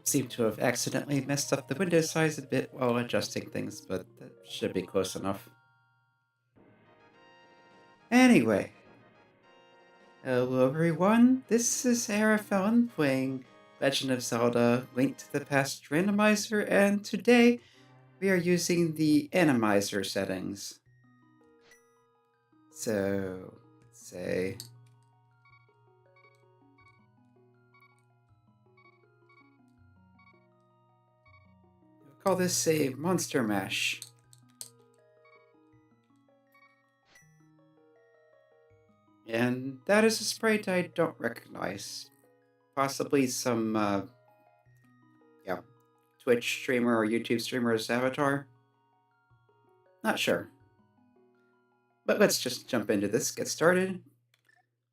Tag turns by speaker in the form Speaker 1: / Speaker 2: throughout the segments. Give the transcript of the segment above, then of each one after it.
Speaker 1: Seem to have accidentally messed up the window size a bit while adjusting things, but that should be close enough. Anyway, hello everyone, this is Arafellin playing Legend of Zelda Link to the Past Randomizer, and today we are using the Enemizer settings. So, let's say... we'll call this a Monster Mash. And that is a sprite I don't recognize. Possibly some, Twitch streamer or YouTube streamer's avatar? Not sure. But let's just jump into this, get started.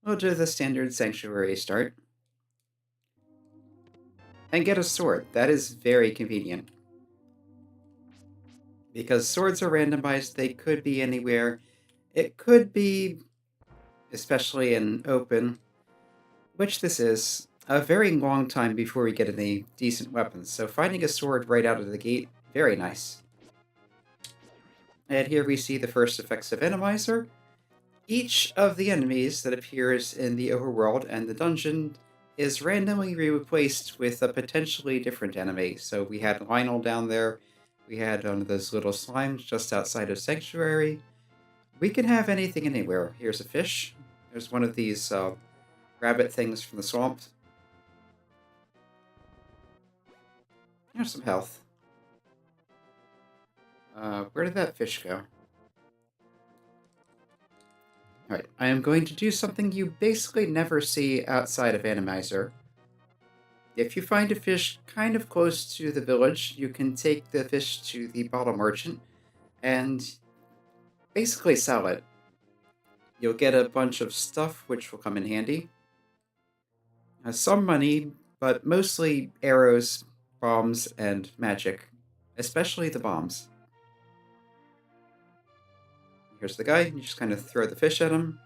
Speaker 1: We'll do the standard Sanctuary start. And get a sword. That is very convenient. Because swords are randomized, they could be anywhere. It could be, especially in open, which this is, a very long time before we get any decent weapons. So finding a sword right out of the gate, very nice. And here we see the first effects of Enemizer. Each of the enemies that appears in the overworld and the dungeon is randomly replaced with a potentially different enemy. So we had Lionel down there, we had one of those little slimes just outside of Sanctuary. We can have anything anywhere. Here's a fish. There's one of these rabbit things from the swamp. Here's some health. Where did that fish go? Alright, I am going to do something you basically never see outside of Enemizer. If you find a fish kind of close to the village, you can take the fish to the bottle merchant and basically sell it. You'll get a bunch of stuff, which will come in handy. Some money, but mostly arrows, bombs, and magic. Especially the bombs. Here's the guy, you just kind of throw the fish at him.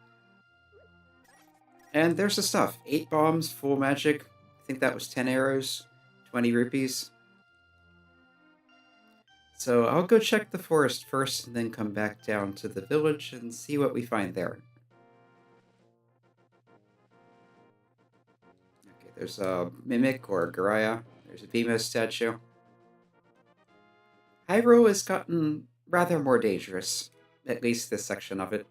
Speaker 1: And there's the stuff. 8 bombs, full magic. I think that was 10 arrows, 20 rupees. So I'll go check the forest first and then come back down to the village and see what we find there. Okay, there's a Mimic or a Garaya. There's a Beamos statue. Hyrule has gotten rather more dangerous. At least this section of it.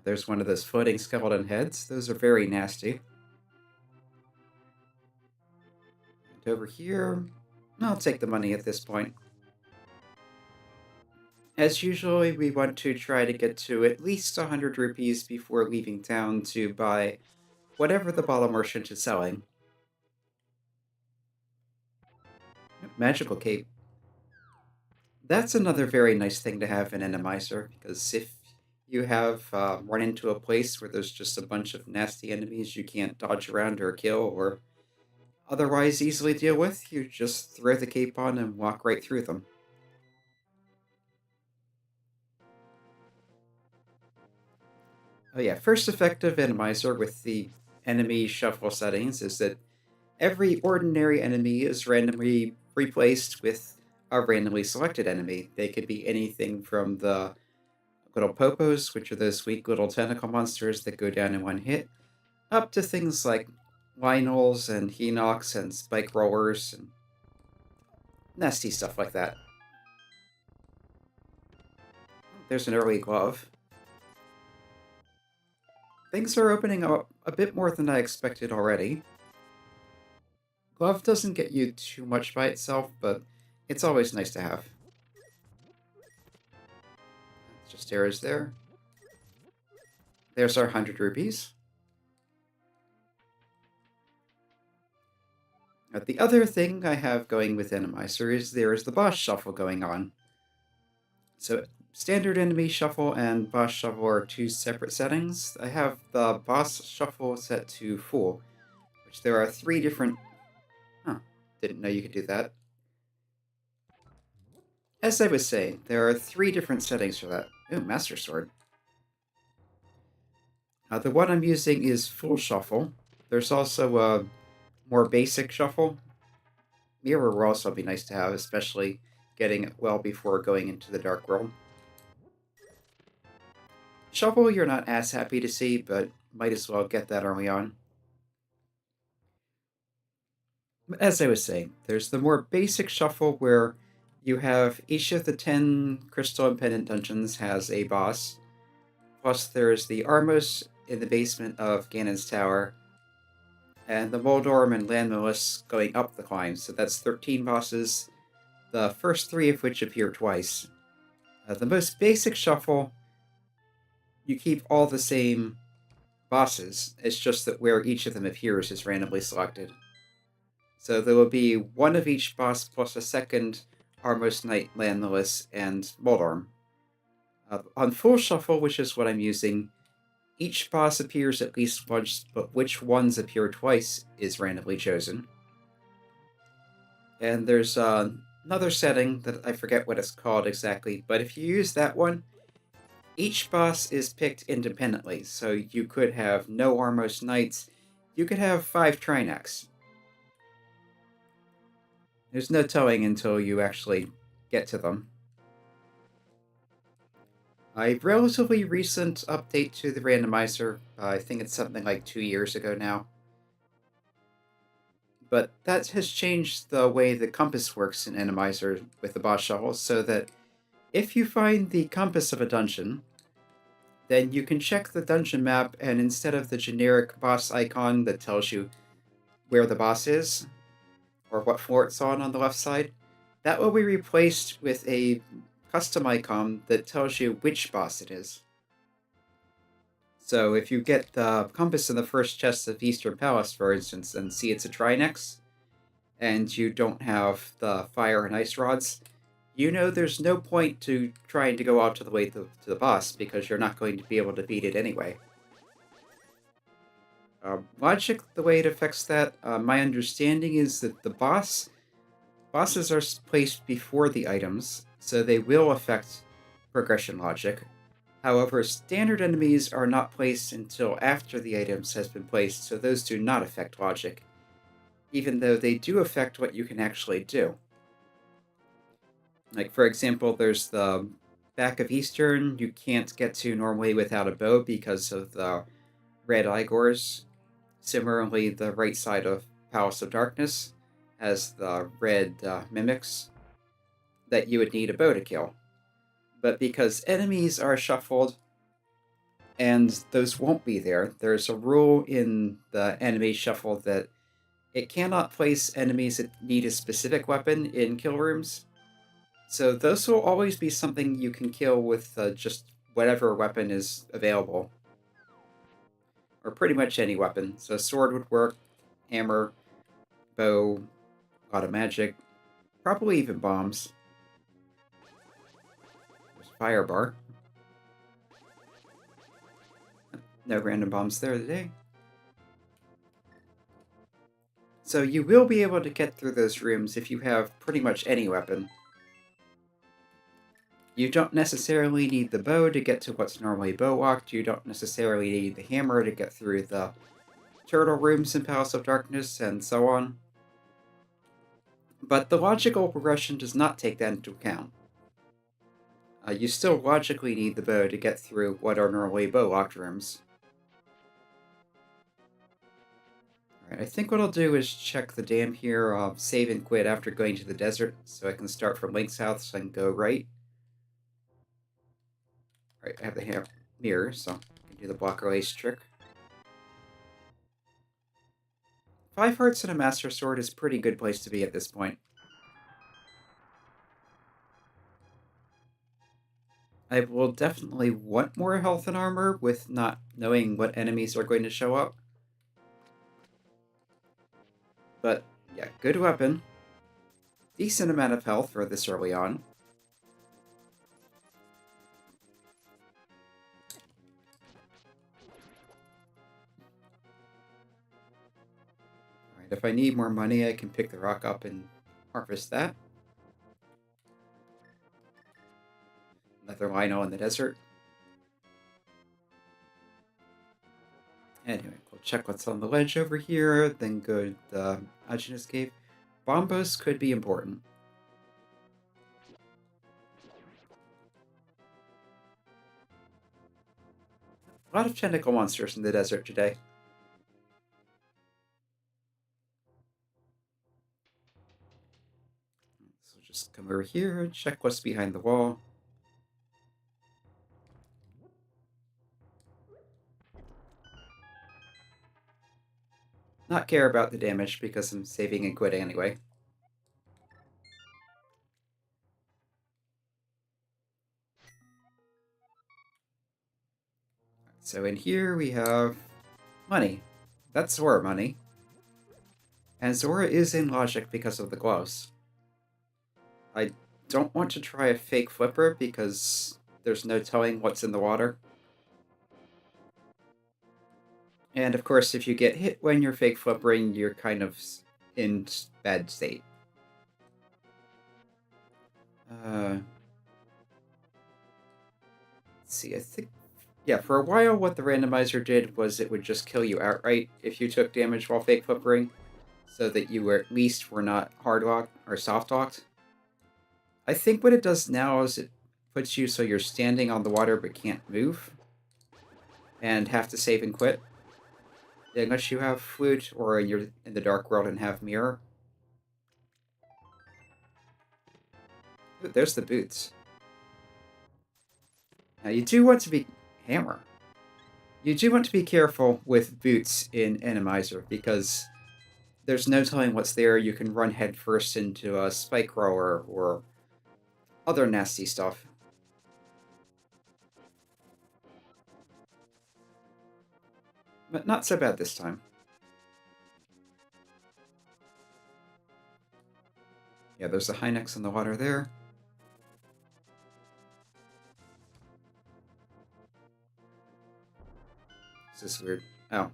Speaker 1: There's one of those floating skeleton heads. Those are very nasty. And over here, I'll take the money at this point. As usual, we want to try to get to at least 100 rupees before leaving town to buy whatever the bottle merchant is selling. Magical cape. That's another very nice thing to have in Enemizer, because if you have run into a place where there's just a bunch of nasty enemies you can't dodge around or kill or otherwise easily deal with, you just throw the cape on and walk right through them. Oh yeah, first effect of Enemizer with the enemy shuffle settings is that every ordinary enemy is randomly replaced with a randomly selected enemy. They could be anything from the little popos, which are those weak little tentacle monsters that go down in one hit, up to things like Lionels and Hinox and Spike Rollers and nasty stuff like that. There's an early glove. Things are opening up a bit more than I expected already. Glove doesn't get you too much by itself, but it's always nice to have. Just arrows there. There's our 100 rupees. Now, the other thing I have going with Enemizer is there is the boss shuffle going on. So standard enemy shuffle and boss shuffle are 2 separate settings. I have the boss shuffle set to full, which there are 3 different... didn't know you could do that. As I was saying, there are 3 different settings for that. Ooh, Master Sword. The one I'm using is Full Shuffle. There's also a more basic shuffle. Mirror will also be nice to have, especially getting it well before going into the Dark World. Shuffle you're not as happy to see, but might as well get that early on. As I was saying, there's the more basic shuffle where you have each of the 10 Crystal and Pendant dungeons has a boss. Plus there's the Armos in the basement of Ganon's Tower, and the Moldorm and Landmillis going up the climb, so that's 13 bosses, the first 3 of which appear twice. The most basic shuffle, you keep all the same bosses, it's just that where each of them appears is randomly selected. So there will be one of each boss plus a second Armos Knight, Landmillis, and Moldorm. On full shuffle, which is what I'm using, each boss appears at least once, but which ones appear twice is randomly chosen. And there's another setting that I forget what it's called exactly, but if you use that one, each boss is picked independently. So you could have no Armos Knights, you could have 5 Trinacks. There's no telling until you actually get to them. A relatively recent update to the randomizer, I think it's something like 2 years ago now. But that has changed the way the compass works in Enemizer with the boss shuffle, so that if you find the compass of a dungeon, then you can check the dungeon map, and instead of the generic boss icon that tells you where the boss is, or what floor it's on the left side, that will be replaced with a custom icon that tells you which boss it is. So if you get the compass in the first chest of Eastern Palace, for instance, and see it's a Trinex, and you don't have the fire and ice rods, you know there's no point to trying to go out to the way to the boss, because you're not going to be able to beat it anyway. Logic, the way it affects that, my understanding is that the bosses are placed before the items, so they will affect progression logic. However, standard enemies are not placed until after the items has been placed, so those do not affect logic, even though they do affect what you can actually do. Like, for example, there's the back of Eastern you can't get to normally without a bow because of the red Igors. Similarly, the right side of Palace of Darkness has the red mimics that you would need a bow to kill. But because enemies are shuffled and those won't be there, there's a rule in the enemy shuffle that it cannot place enemies that need a specific weapon in kill rooms. So those will always be something you can kill with just whatever weapon is available. Or pretty much any weapon. So sword would work, hammer, bow, a lot of magic, probably even bombs. There's fire bar. No random bombs there today. So you will be able to get through those rooms if you have pretty much any weapon. You don't necessarily need the bow to get to what's normally bow locked. You don't necessarily need the hammer to get through the turtle rooms in Palace of Darkness, and so on. But the logical progression does not take that into account. You still logically need the bow to get through what are normally bow locked rooms. Alright, I think what I'll do is check the dam here, save and quit after going to the desert, so I can start from Link's house and go right. Alright, I have the mirror, so I can do the blocker lace trick. 5 hearts and a Master Sword is a pretty good place to be at this point. I will definitely want more health and armor with not knowing what enemies are going to show up. But yeah, good weapon. Decent amount of health for this early on. Alright, if I need more money, I can pick the rock up and harvest that. Another Lino in the desert. Anyway, we'll check what's on the ledge over here, then go to the Ajina's Cave. Bombos could be important. A lot of tentacle monsters in the desert today. So just come over here, check what's behind the wall. Not care about the damage because I'm saving and quitting anyway. So in here we have money. That's Zora money. And Zora is in logic because of the gloves. I don't want to try a fake flipper because there's no telling what's in the water. And of course, if you get hit when you're fake flippering, you're kind of in bad state. Let's see, I think... Yeah, for a while what the randomizer did was it would just kill you outright if you took damage while fake flippering, so that you were at least were not hard locked or soft locked. I think what it does now is it puts you so you're standing on the water but can't move, and have to save and quit. Unless you have flute or you're in the dark world and have mirror. Ooh, there's the boots. Now you do want to be... Hammer. You do want to be careful with boots in Enemizer because there's no telling what's there. You can run headfirst into a spike roller or other nasty stuff. But not so bad this time. Yeah, there's the Hynex in the water there. Is this weird? Oh.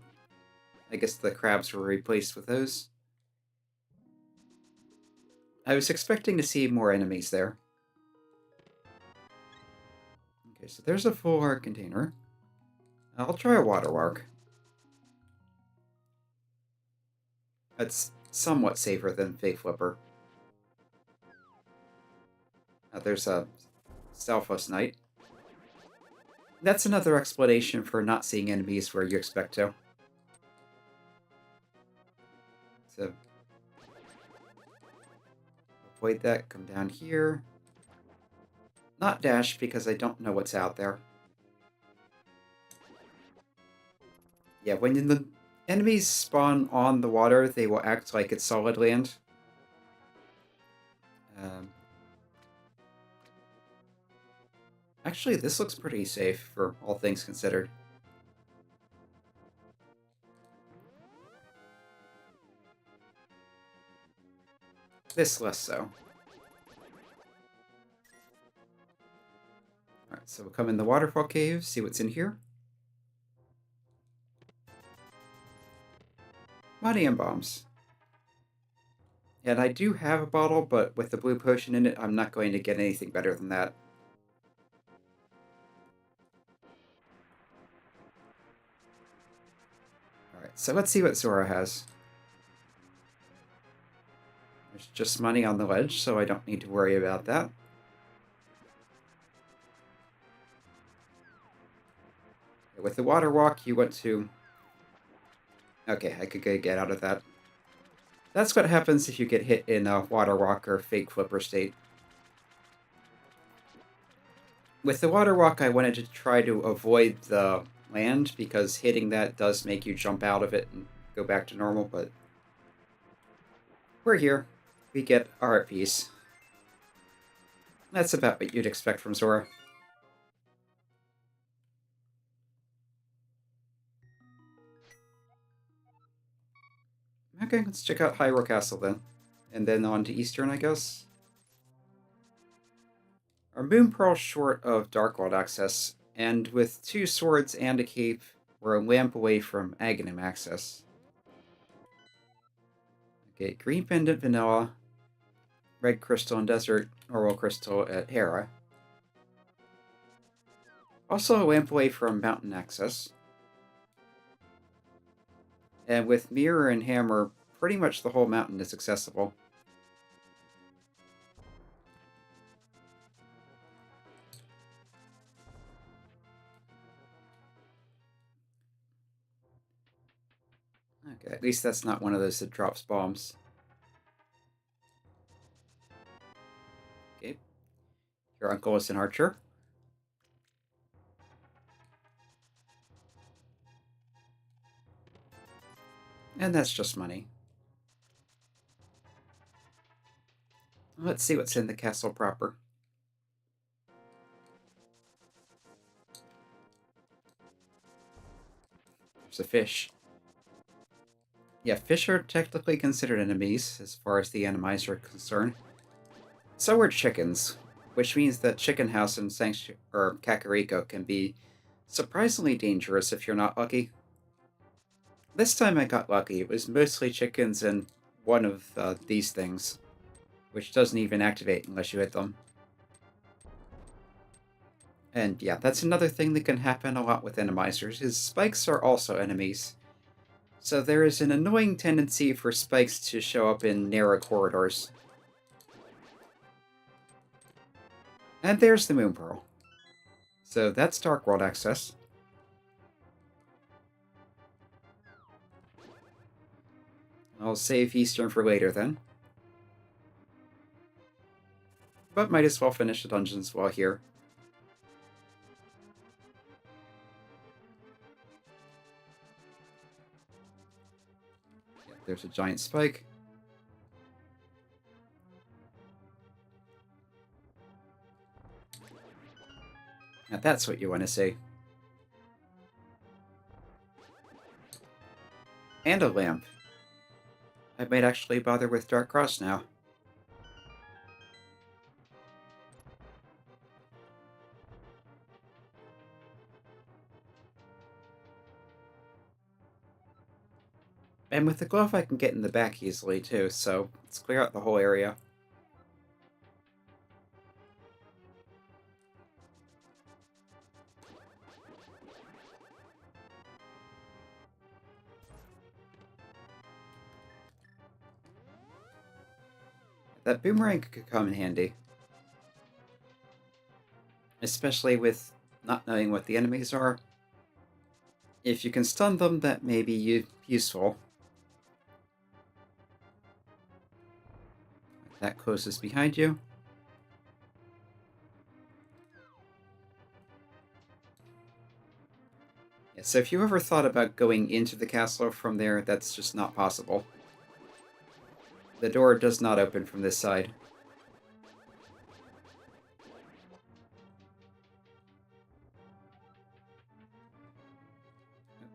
Speaker 1: I guess the crabs were replaced with those. I was expecting to see more enemies there. Okay, so there's a full heart container. I'll try a watermark. That's somewhat safer than Fake Flipper. There's a Stalfos Knight. That's another explanation for not seeing enemies where you expect to. So, avoid that, come down here. Not dash because I don't know what's out there. Yeah, when the enemies spawn on the water, they will act like it's solid land. Actually, this looks pretty safe for all things considered. This less so. Alright, so we'll come in the waterfall cave, see what's in here. Money and bombs. And I do have a bottle, but with the blue potion in it, I'm not going to get anything better than that. Alright, so let's see what Zora has. There's just money on the ledge, so I don't need to worry about that. With the water walk, you want to... Okay, I could get out of that. That's what happens if you get hit in a water walk or fake flipper state. With the water walk, I wanted to try to avoid the land, because hitting that does make you jump out of it and go back to normal, but... We're here. We get our art piece. That's about what you'd expect from Zora. Okay, let's check out Hyrule Castle then. And then on to Eastern, I guess. Our Moon Pearl's short of Dark World access, and with 2 swords and a cape, we're a lamp away from Aghanim access. Okay, Green Pendant Vanilla, Red Crystal and Desert, Normal Crystal at Hera. Also a lamp away from Mountain access. And with Mirror and Hammer, pretty much the whole mountain is accessible. Okay, at least that's not one of those that drops bombs. Okay. Your uncle is an archer. And that's just money. Let's see what's in the castle proper. There's a fish. Yeah, fish are technically considered enemies as far as the Enemizer are concerned. So are chickens, which means that Chicken House and Kakariko can be surprisingly dangerous if you're not lucky. This time I got lucky. It was mostly chickens and one of these things, which doesn't even activate unless you hit them. And yeah, that's another thing that can happen a lot with Enemizers, is spikes are also enemies. So there is an annoying tendency for spikes to show up in narrow corridors. And there's the Moon Pearl. So that's Dark World access. I'll save Eastern for later then. But might as well finish the dungeons while here. Yeah, there's a giant spike. Now that's what you want to see. And a lamp. I might actually bother with Dark Cross now. And with the glove I can get in the back easily too, so let's clear out the whole area. That boomerang could come in handy. Especially with not knowing what the enemies are. If you can stun them, that may be useful. That closes behind you. Yeah, so if you ever thought about going into the castle from there, that's just not possible. The door does not open from this side.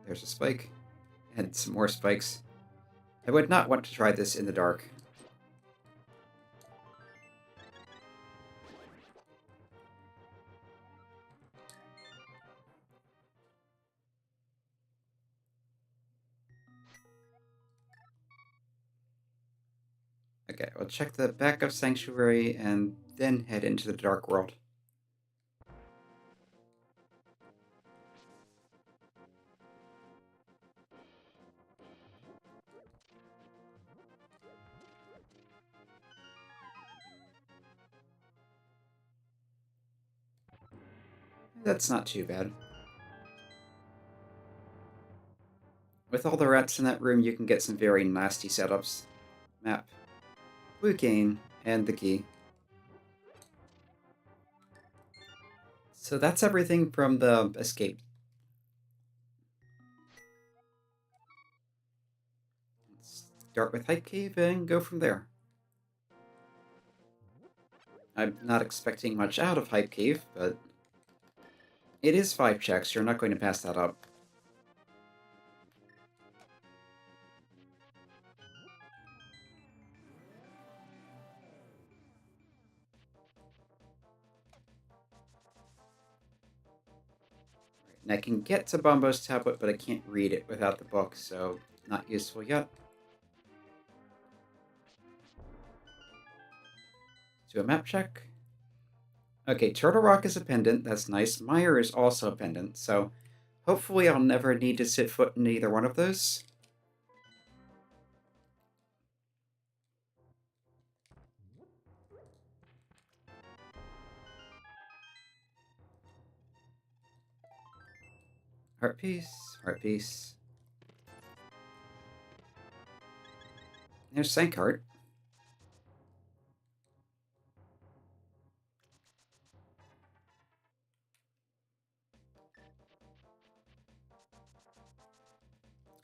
Speaker 1: There's a spike. And some more spikes. I would not want to try this in the dark. Okay, we'll check the back of Sanctuary and then head into the Dark World. That's not too bad. With all the rats in that room, you can get some very nasty setups. Map. Blue cane, and the key. So that's everything from the escape. Let's start with Hype Cave and go from there. I'm not expecting much out of Hype Cave, but it is 5 checks. You're not going to pass that up. And I can get to Bombo's tablet, but I can't read it without the book, so not useful yet. Do a map check. Okay, Turtle Rock is a pendant. That's nice. Mire is also a pendant, so hopefully I'll never need to set foot in either one of those. Heart piece, heart piece. There's Sankheart.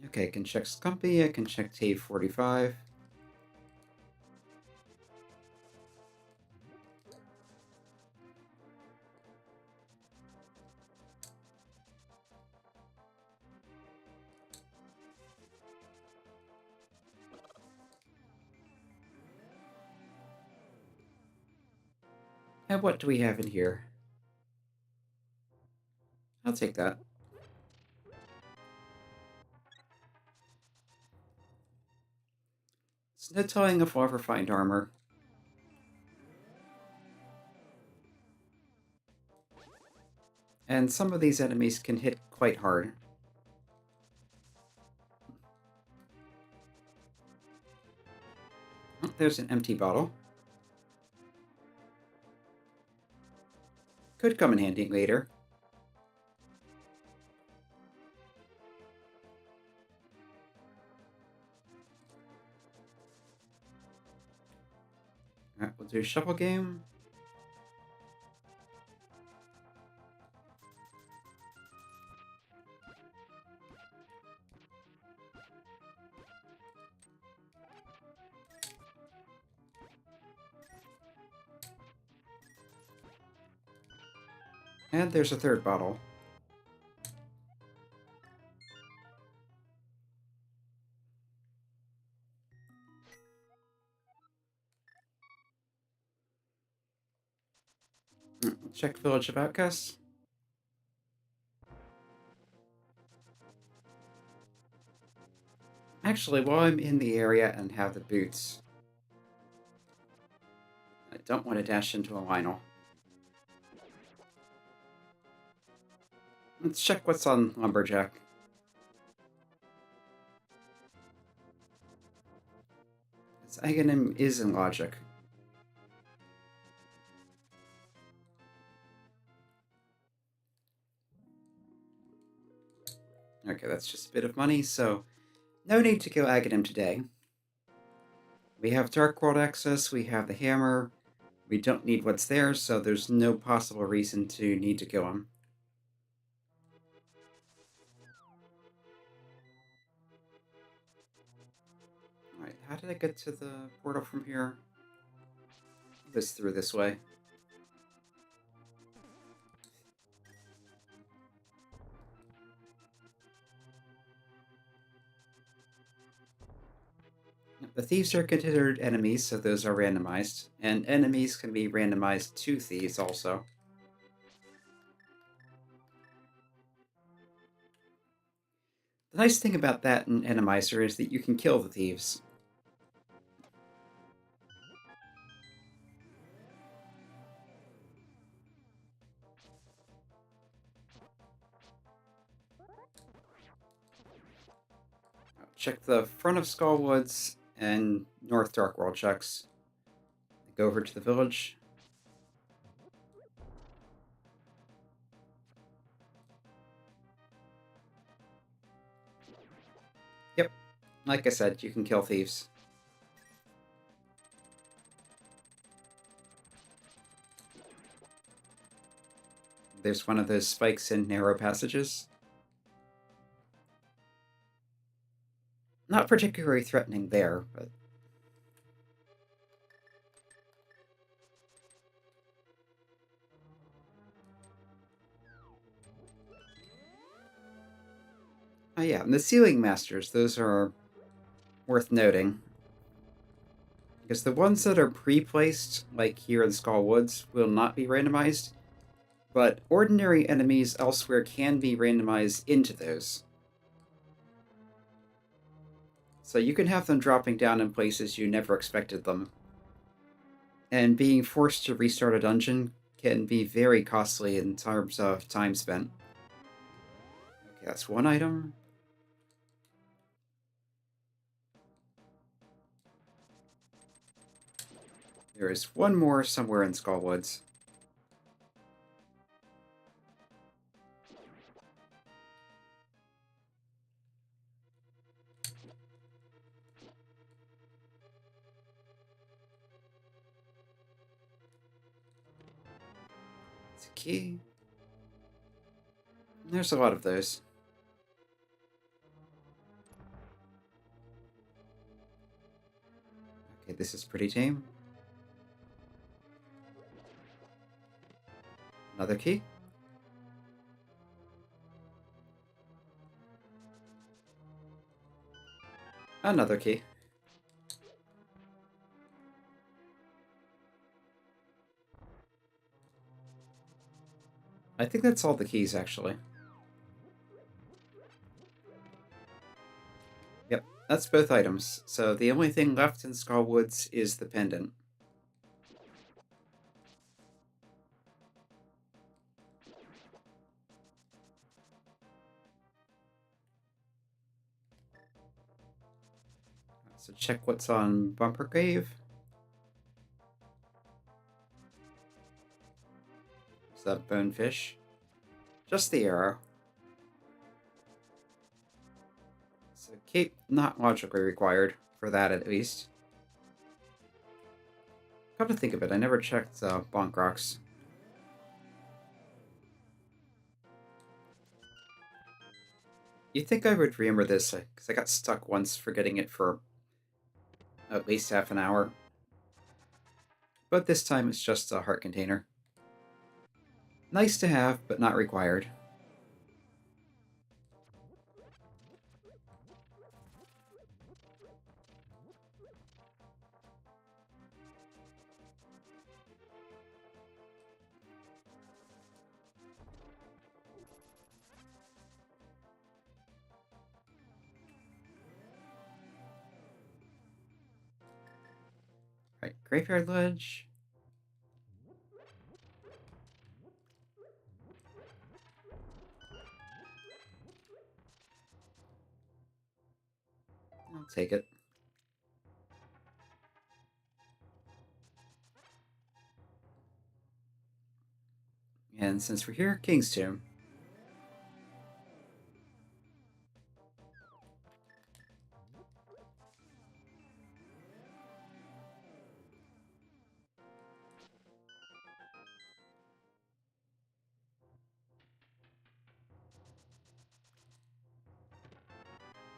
Speaker 1: Okay, I can check Scumpy, I can check Tave 45. And what do we have in here? I'll take that. It's no telling if we'll ever find armor. And some of these enemies can hit quite hard. Oh, there's an empty bottle. Could come in handy later. Alright, we'll do a shuffle game. And there's a third bottle. Check Village of Outcasts. Actually, while I'm in the area and have the boots, I don't want to dash into a Lionel. Let's check what's on Lumberjack. Its Aghanim is in logic. Okay, that's just a bit of money, so no need to kill Aghanim today. We have Dark World access, we have the hammer, we don't need what's there, so there's no possible reason to need to kill him. Alright, how did I get to the portal from here? It was through this way. The thieves are considered enemies, so those are randomized, and enemies can be randomized to thieves also. The nice thing about that in Enemizer is that you can kill the thieves. Check the front of Skullwoods and North Dark World checks. Go over to the village. Yep, like I said, you can kill thieves. There's one of those spikes in narrow passages. Not particularly threatening there, but... Oh yeah, and the Ceiling Masters, those are worth noting. Because the ones that are pre-placed, like here in Skullwoods, will not be randomized, but ordinary enemies elsewhere can be randomized into those. So you can have them dropping down in places you never expected them. And being forced to restart a dungeon can be very costly in terms of time spent. Okay, that's one item. There is one more somewhere in Skullwoods. There's a key. There's a lot of those. Okay, this is pretty tame. Another key. Another key. I think that's all the keys, actually. Yep, that's both items. So the only thing left in Skullwoods is the pendant. So check what's on Bumper Cave. Is that bonefish? Just the arrow. So cape not logically required, for that at least. Come to think of it, I never checked Bonk Rocks. You'd think I would remember this, because I got stuck once forgetting it for at least half an hour. But this time it's just a heart container. Nice to have, but not required. Right, Graveyard Ledge. I'll take it. And since we're here, King's Tomb.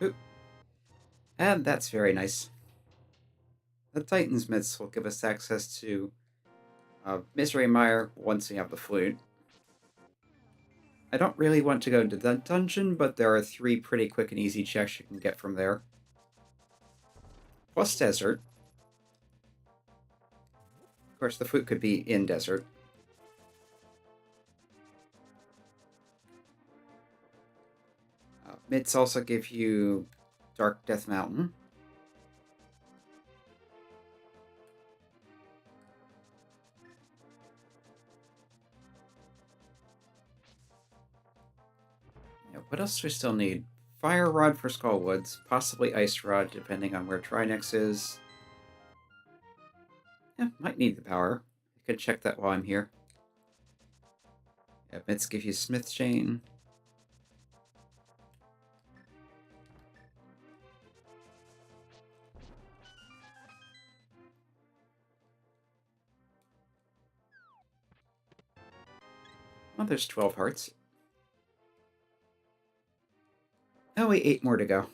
Speaker 1: Oop. And that's very nice. The Titan's Myths will give us access to Misery Mire once we have the flute. I don't really want to go into the dungeon, but there are 3 pretty quick and easy checks you can get from there. Plus desert. Of course, the flute could be in desert. Myths also give you Dark Death Mountain. Yeah, what else do we still need? Fire Rod for Skullwoods, possibly Ice Rod, depending on where Trinex is. Yeah, might need the power. I could check that while I'm here. Yeah, Myths give you Smith Chain. Well, there's 12 hearts. Oh, wait, 8 more to go.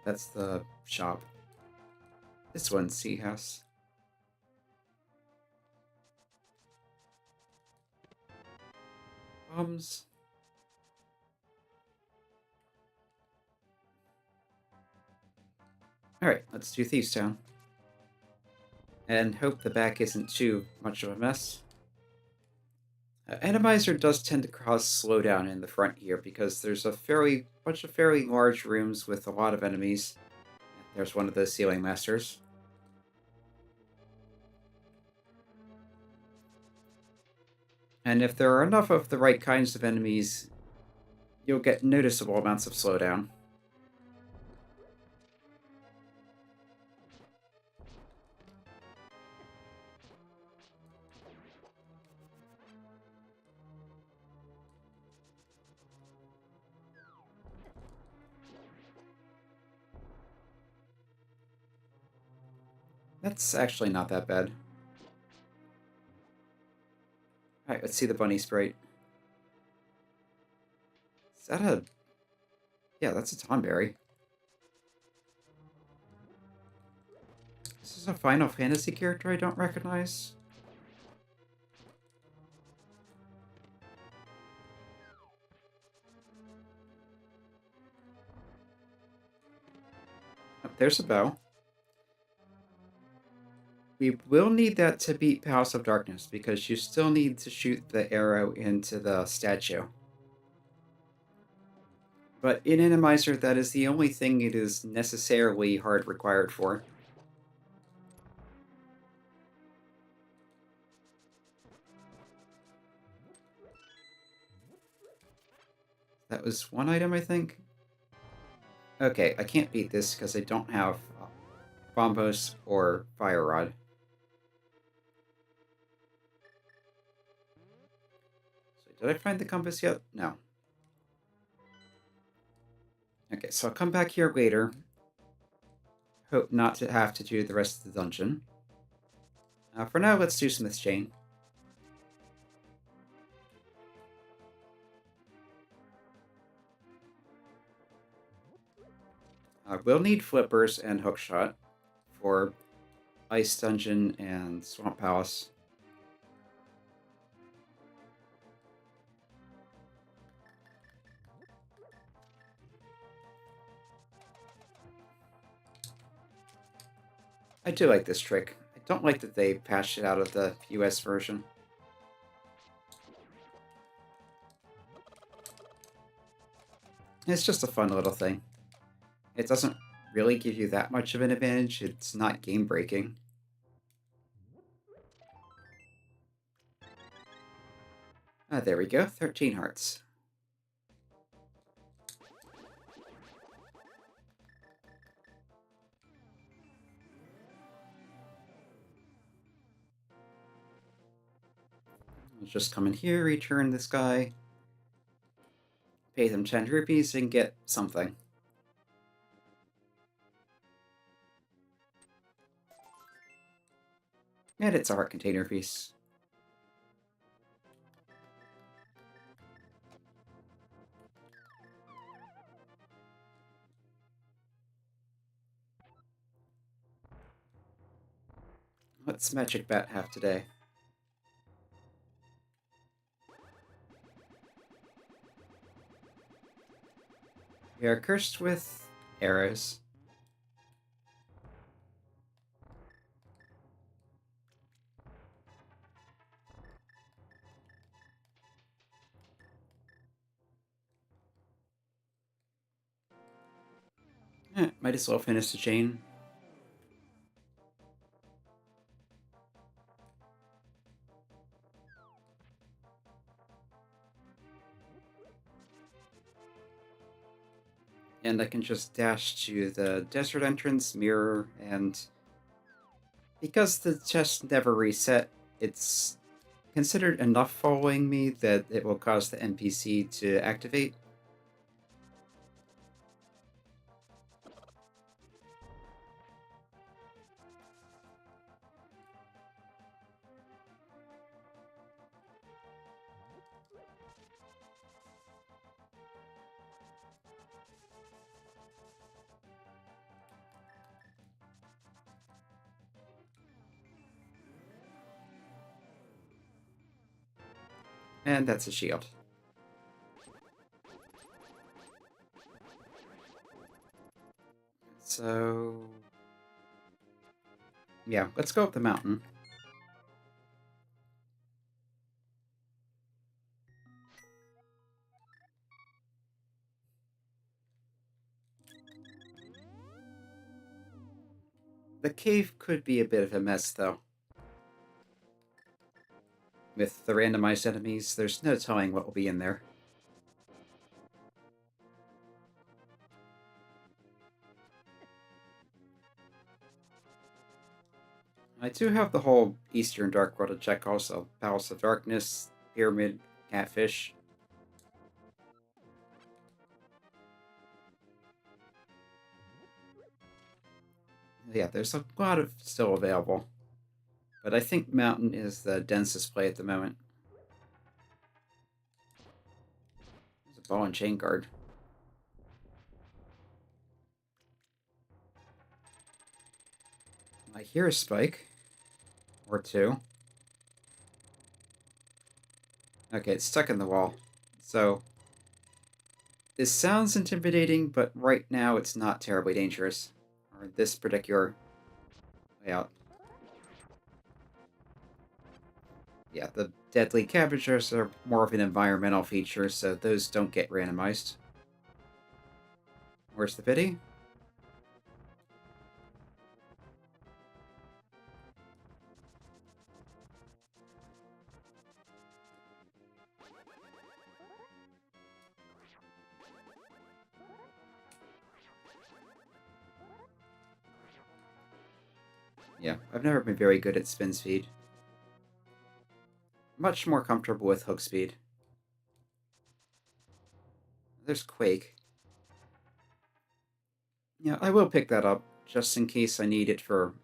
Speaker 1: That's the shop. This one's Sea House. Bombs. Alright, let's do Thieves Town. And hope the back isn't too much of a mess. Enemizer does tend to cause slowdown in the front here because there's a bunch of fairly large rooms with a lot of enemies. There's one of those Ceiling Masters. And if there are enough of the right kinds of enemies, you'll get noticeable amounts of slowdown. That's actually not that bad. Alright, let's see the bunny sprite. Is that a... Yeah, that's a Tonberry. Is this a Final Fantasy character I don't recognize? Oh, there's a bow. We will need that to beat Palace of Darkness, because you still need to shoot the arrow into the statue. But in Enemizer, that is the only thing it is necessarily hard required for. That was one item, I think? Okay, I can't beat this because I don't have Bombos or Fire Rod. So did I find the compass yet? No. Okay, so I'll come back here later. Hope not to have to do the rest of the dungeon. For now, let's do Smith's Chain. We'll need flippers and hookshot for Ice Dungeon and Swamp Palace. I do like this trick. I don't like that they patched it out of the US version. It's just a fun little thing. It doesn't really give you that much of an advantage. It's not game-breaking. There we go. 13 hearts. I'll just come in here, return this guy, pay them 10 rupees, and get something. And it's a heart container piece. What's Magic Bat have today? We are cursed with arrows. Might as well finish the chain. And I can just dash to the desert entrance, mirror, and because the chest never reset, it's considered enough following me that it will cause the NPC to activate. And that's a shield. So... yeah, let's go up the mountain. The cave could be a bit of a mess, though. With the randomized enemies, there's no telling what will be in there. I do have the whole Eastern Dark World to check also. Palace of Darkness, Pyramid, Catfish. Yeah, there's a lot of still available. But I think Mountain is the densest play at the moment. There's a ball and chain guard. I hear a spike. Or two. Okay, it's stuck in the wall. So, this sounds intimidating, but right now it's not terribly dangerous. Or this particular layout. Yeah, the deadly cabbages are more of an environmental feature, so those don't get randomized. Where's the pity? Yeah, I've never been very good at spin speed. Much more comfortable with hook speed. There's Quake. Yeah, I will pick that up, just in case I need it for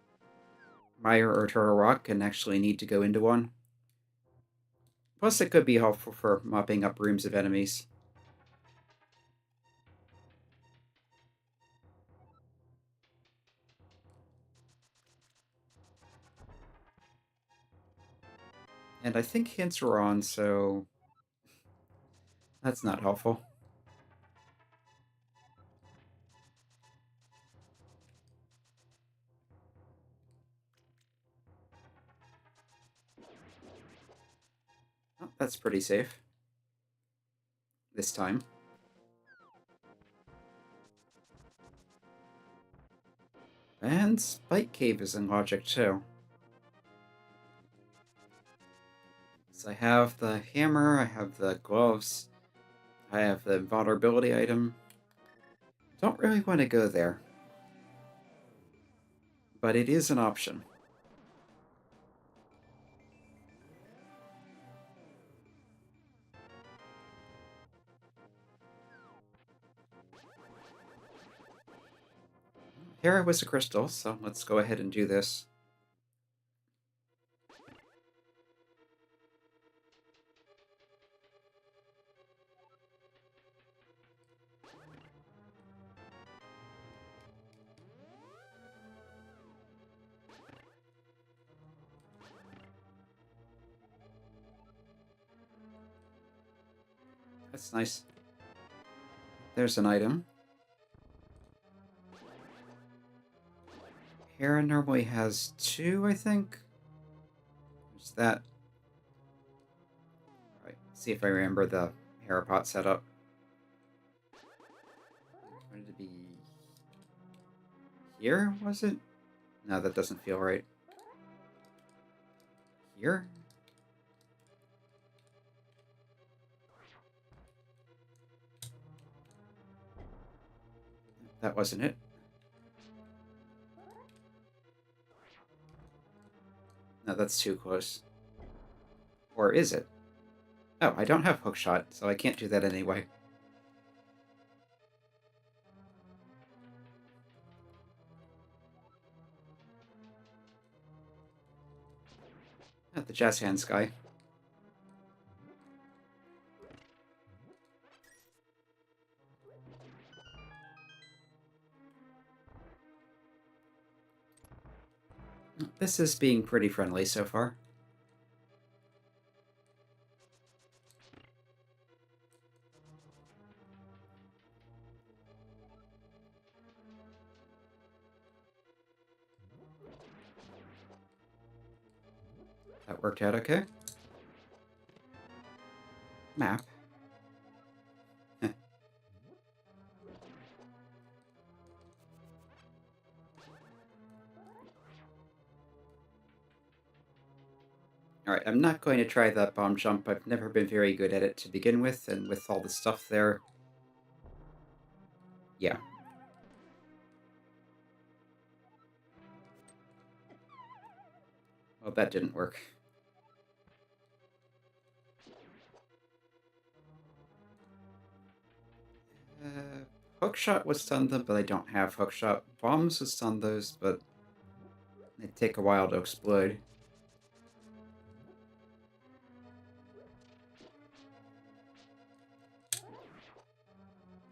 Speaker 1: Mire or Turtle Rock and actually need to go into one. Plus, it could be helpful for mopping up rooms of enemies. And I think hints are on, so that's not helpful. Oh, that's pretty safe. This time. And Spike Cave is in logic, too. So I have the hammer, I have the gloves, I have the vulnerability item. Don't really want to go there. But it is an option. Here was a crystal, so let's go ahead and do this. That's nice. There's an item. Hera normally has two, I think. There's that. Alright, see if I remember the Hera pot setup. Wanted to be here, was it? No, that doesn't feel right. Here? That wasn't it. No, that's too close. Or is it? Oh, I don't have hookshot, so I can't do that anyway. Not the jazz hands guy. This is being pretty friendly so far. That worked out okay. Map. Alright, I'm not going to try that bomb jump. I've never been very good at it to begin with, and with all the stuff there... Yeah. Well, that didn't work. Hookshot would stun them, but I don't have hookshot. Bombs would stun those, but They take a while to explode.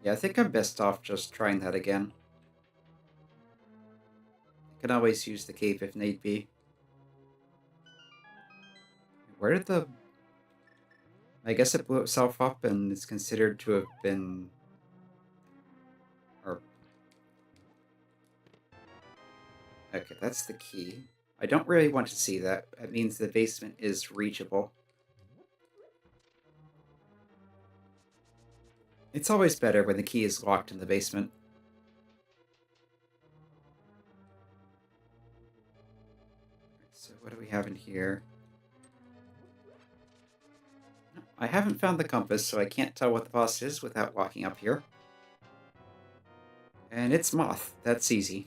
Speaker 1: Yeah, I think I'm best off just trying that again. I can always use the cape if need be. Where did the... I guess it blew itself up and is considered to have been... Or... Okay, that's the key. I don't really want to see that. That means the basement is reachable. It's always better when the key is locked in the basement. So what do we have in here? I haven't found the compass, so I can't tell what the boss is without walking up here. And it's Moth. That's easy.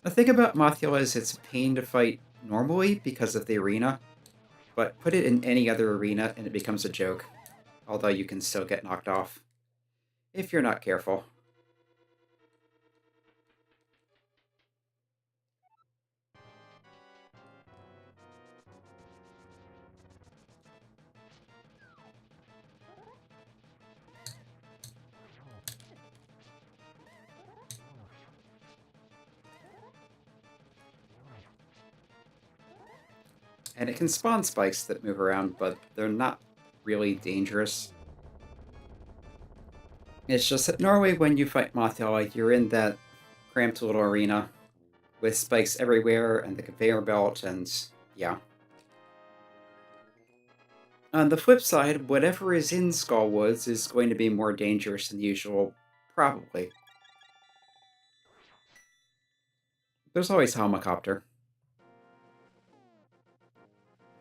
Speaker 1: The thing about Mothula is it's a pain to fight normally because of the arena, but put it in any other arena and it becomes a joke. Although you can still get knocked off. If you're not careful. And it can spawn spikes that move around, but they're not really dangerous. It's just that normally when you fight Mothula, you're in that cramped little arena with spikes everywhere and the conveyor belt and yeah. On the flip side, whatever is in Skullwoods is going to be more dangerous than usual, probably. There's always Helicopter.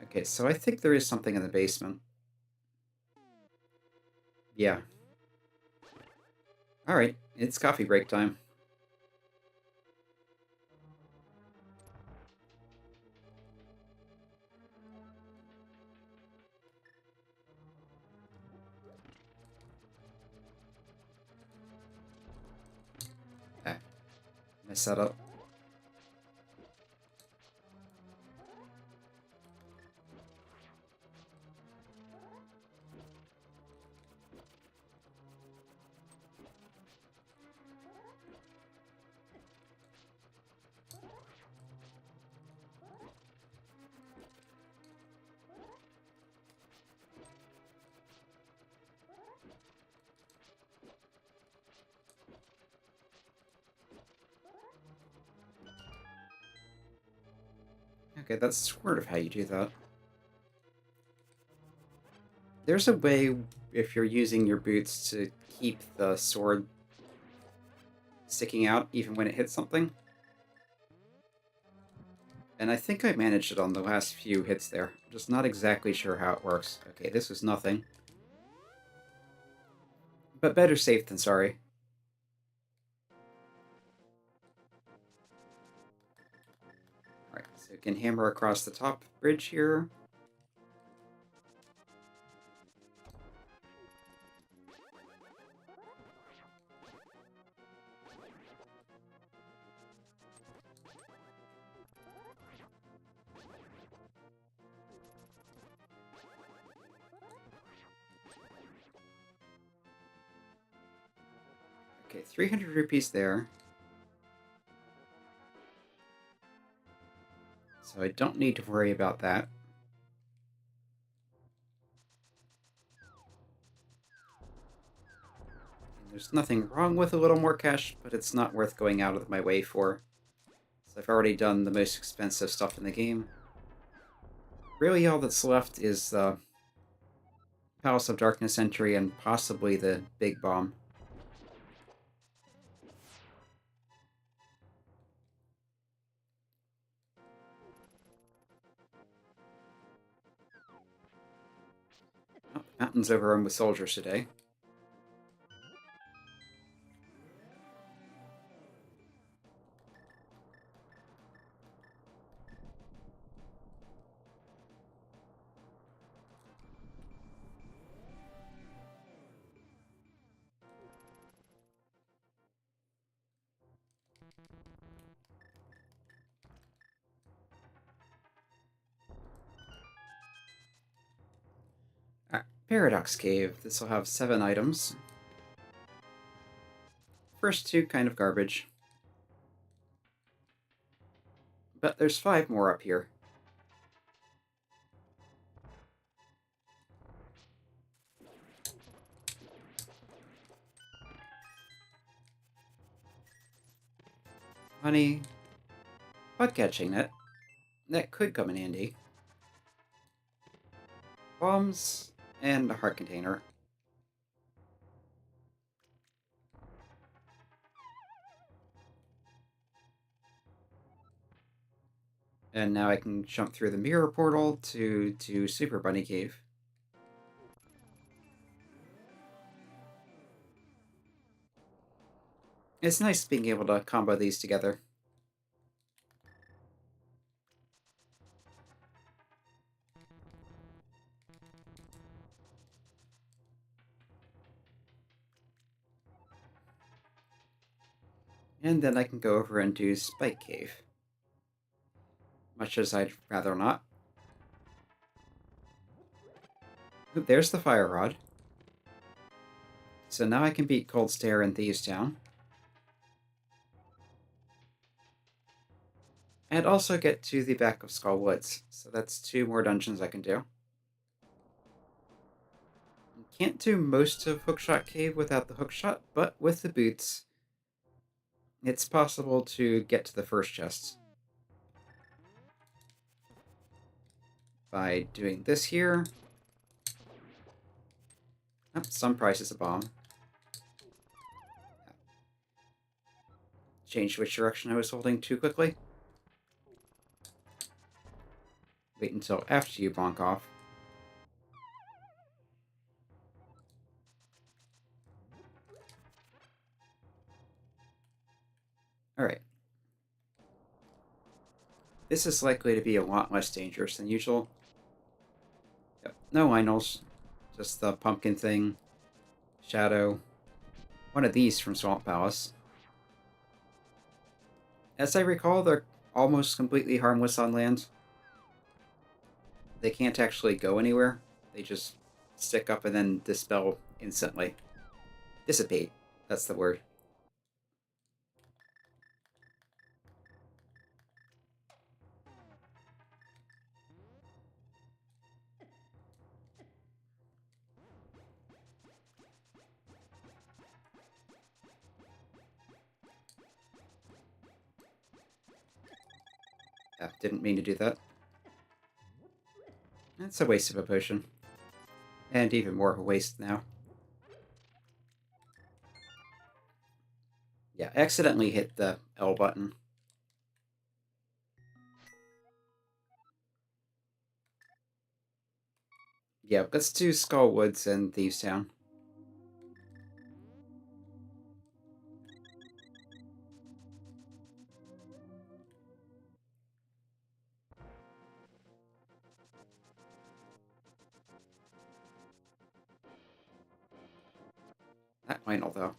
Speaker 1: Okay, so I think there is something in the basement. Yeah. Alright, it's coffee break time. Okay, mess that up. Okay, that's sort of how you do that. There's a way, if you're using your boots, to keep the sword sticking out even when it hits something. And I think I managed it on the last few hits there. Just not exactly sure how it works. Okay, this was nothing. But better safe than sorry. Alright, so you can hammer across the top bridge here. Okay, 300 rupees there. So I don't need to worry about that. And there's nothing wrong with a little more cash, but it's not worth going out of my way for. So I've already done the most expensive stuff in the game. Really all that's left is the Palace of Darkness entry and possibly the Big Bomb. Oh, the mountain's overrun with soldiers today. Paradox Cave. This will have 7 items. First 2 kind of garbage. But there's 5 more up here. Honey. Bug catching net. That could come in handy. Bombs and a heart container. And now I can jump through the mirror portal to Super Bunny Cave. It's nice being able to combo these together. And then I can go over and do Spike Cave. Much as I'd rather not. Ooh, there's the fire rod. So now I can beat Cold Stare and Thieves Town. And also get to the back of Skull Woods. So that's 2 more dungeons I can do. Can't do most of Hookshot Cave without the hookshot, but with the boots, it's possible to get to the first chest. By doing this here. Oh, some price is a bomb. Change which direction I was holding too quickly. Wait until after you bonk off. Alright. This is likely to be a lot less dangerous than usual. Yep. No Einels. Just the pumpkin thing. Shadow. One of these from Swamp Palace. As I recall, they're almost completely harmless on land. They can't actually go anywhere. They just stick up and then dispel instantly. Dissipate. That's the word. Yeah, didn't mean to do that. That's a waste of a potion. And even more of a waste now. Yeah, accidentally hit the L button. Yeah, let's do Skull Woods and Thieves Town. That final, though.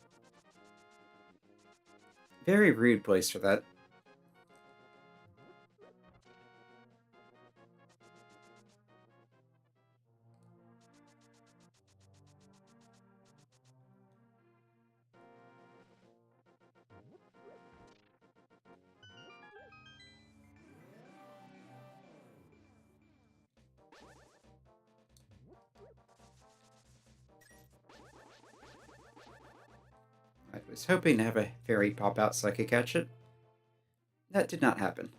Speaker 1: Very rude place for that. I was hoping to have a fairy pop out so I could catch it. That did not happen.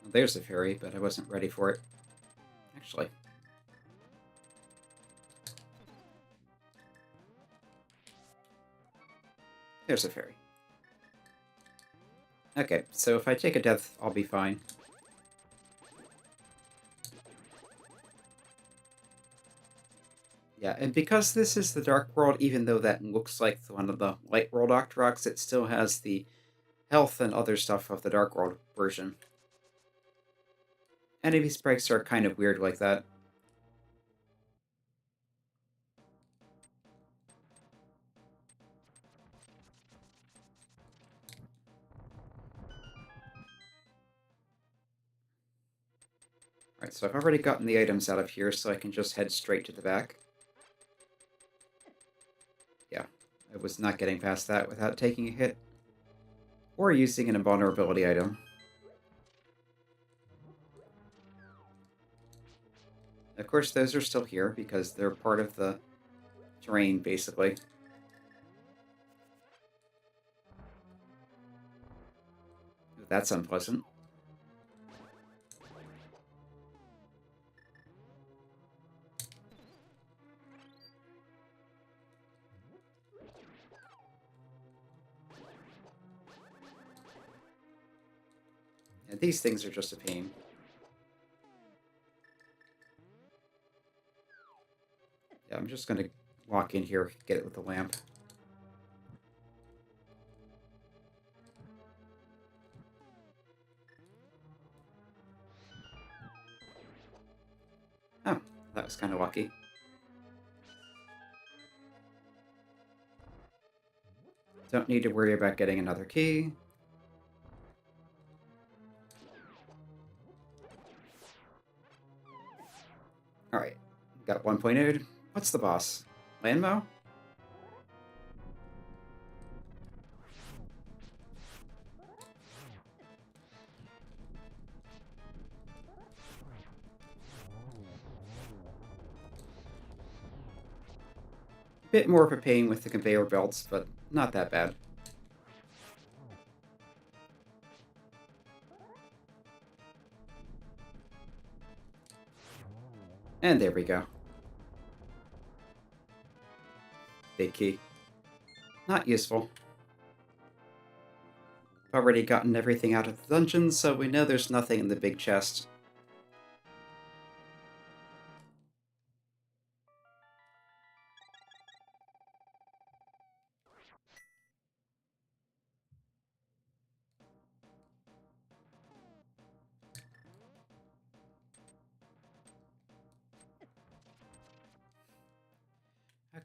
Speaker 1: Well, there's a fairy, but I wasn't ready for it. Actually. There's a fairy. Okay, so if I take a death, I'll be fine. Yeah, and because this is the Dark World, even though that looks like one of the Light World Octoroks, it still has the health and other stuff of the Dark World version. Enemy sprites are kind of weird like that. Alright, so I've already gotten the items out of here, so I can just head straight to the back. Yeah, I was not getting past that without taking a hit. Or using an invulnerability item. Of course, those are still here, because they're part of the terrain, basically. Ooh, that's unpleasant. And these things are just a pain. Yeah, I'm just going to walk in here, get it with the lamp. Oh, that was kind of lucky. Don't need to worry about getting another key. Alright, got 1.0. What's the boss? Landmo? Bit more of a pain with the conveyor belts, but not that bad. And there we go. Big key. Not useful. Already gotten everything out of the dungeon, so we know there's nothing in the big chest.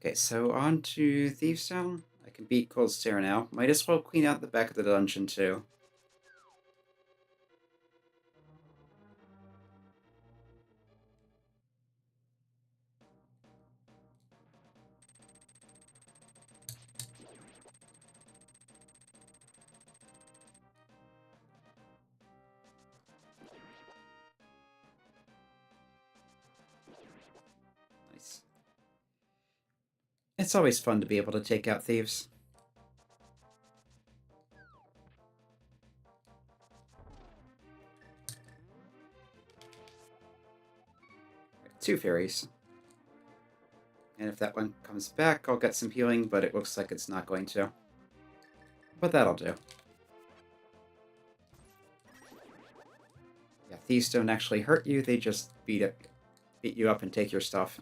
Speaker 1: Okay, so on to Thieves Town. I can beat Cold Stare now. Might as well clean out the back of the dungeon, too. Nice. It's always fun to be able to take out thieves. Right, 2 fairies. And if that one comes back, I'll get some healing, but it looks like it's not going to. But that'll do. Yeah, thieves don't actually hurt you, they just beat you up and take your stuff.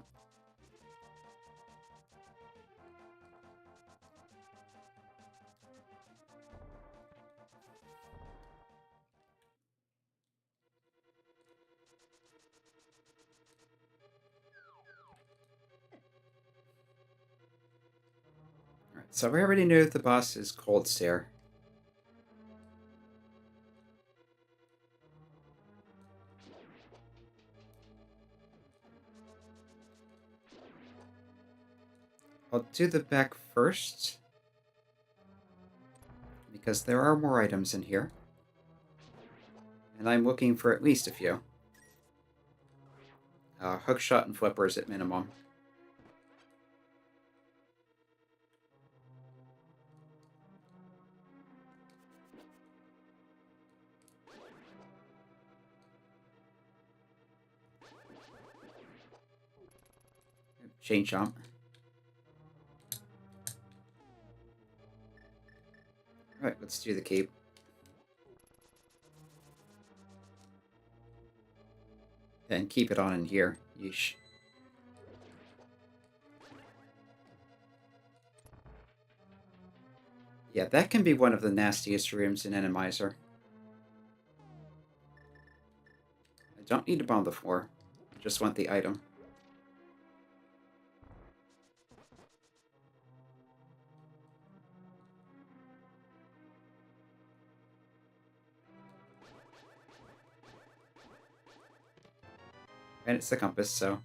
Speaker 1: Alright, so we already know the boss is Cold Stare. I'll do the back first, because there are more items in here. And I'm looking for at least a few. Hookshot and flippers at minimum. Chain Chomp. Alright, let's do the cape. And keep it on in here. Yeesh. Yeah, that can be one of the nastiest rooms in Enemizer. I don't need to bomb the floor. I just want the item. And it's the compass, so...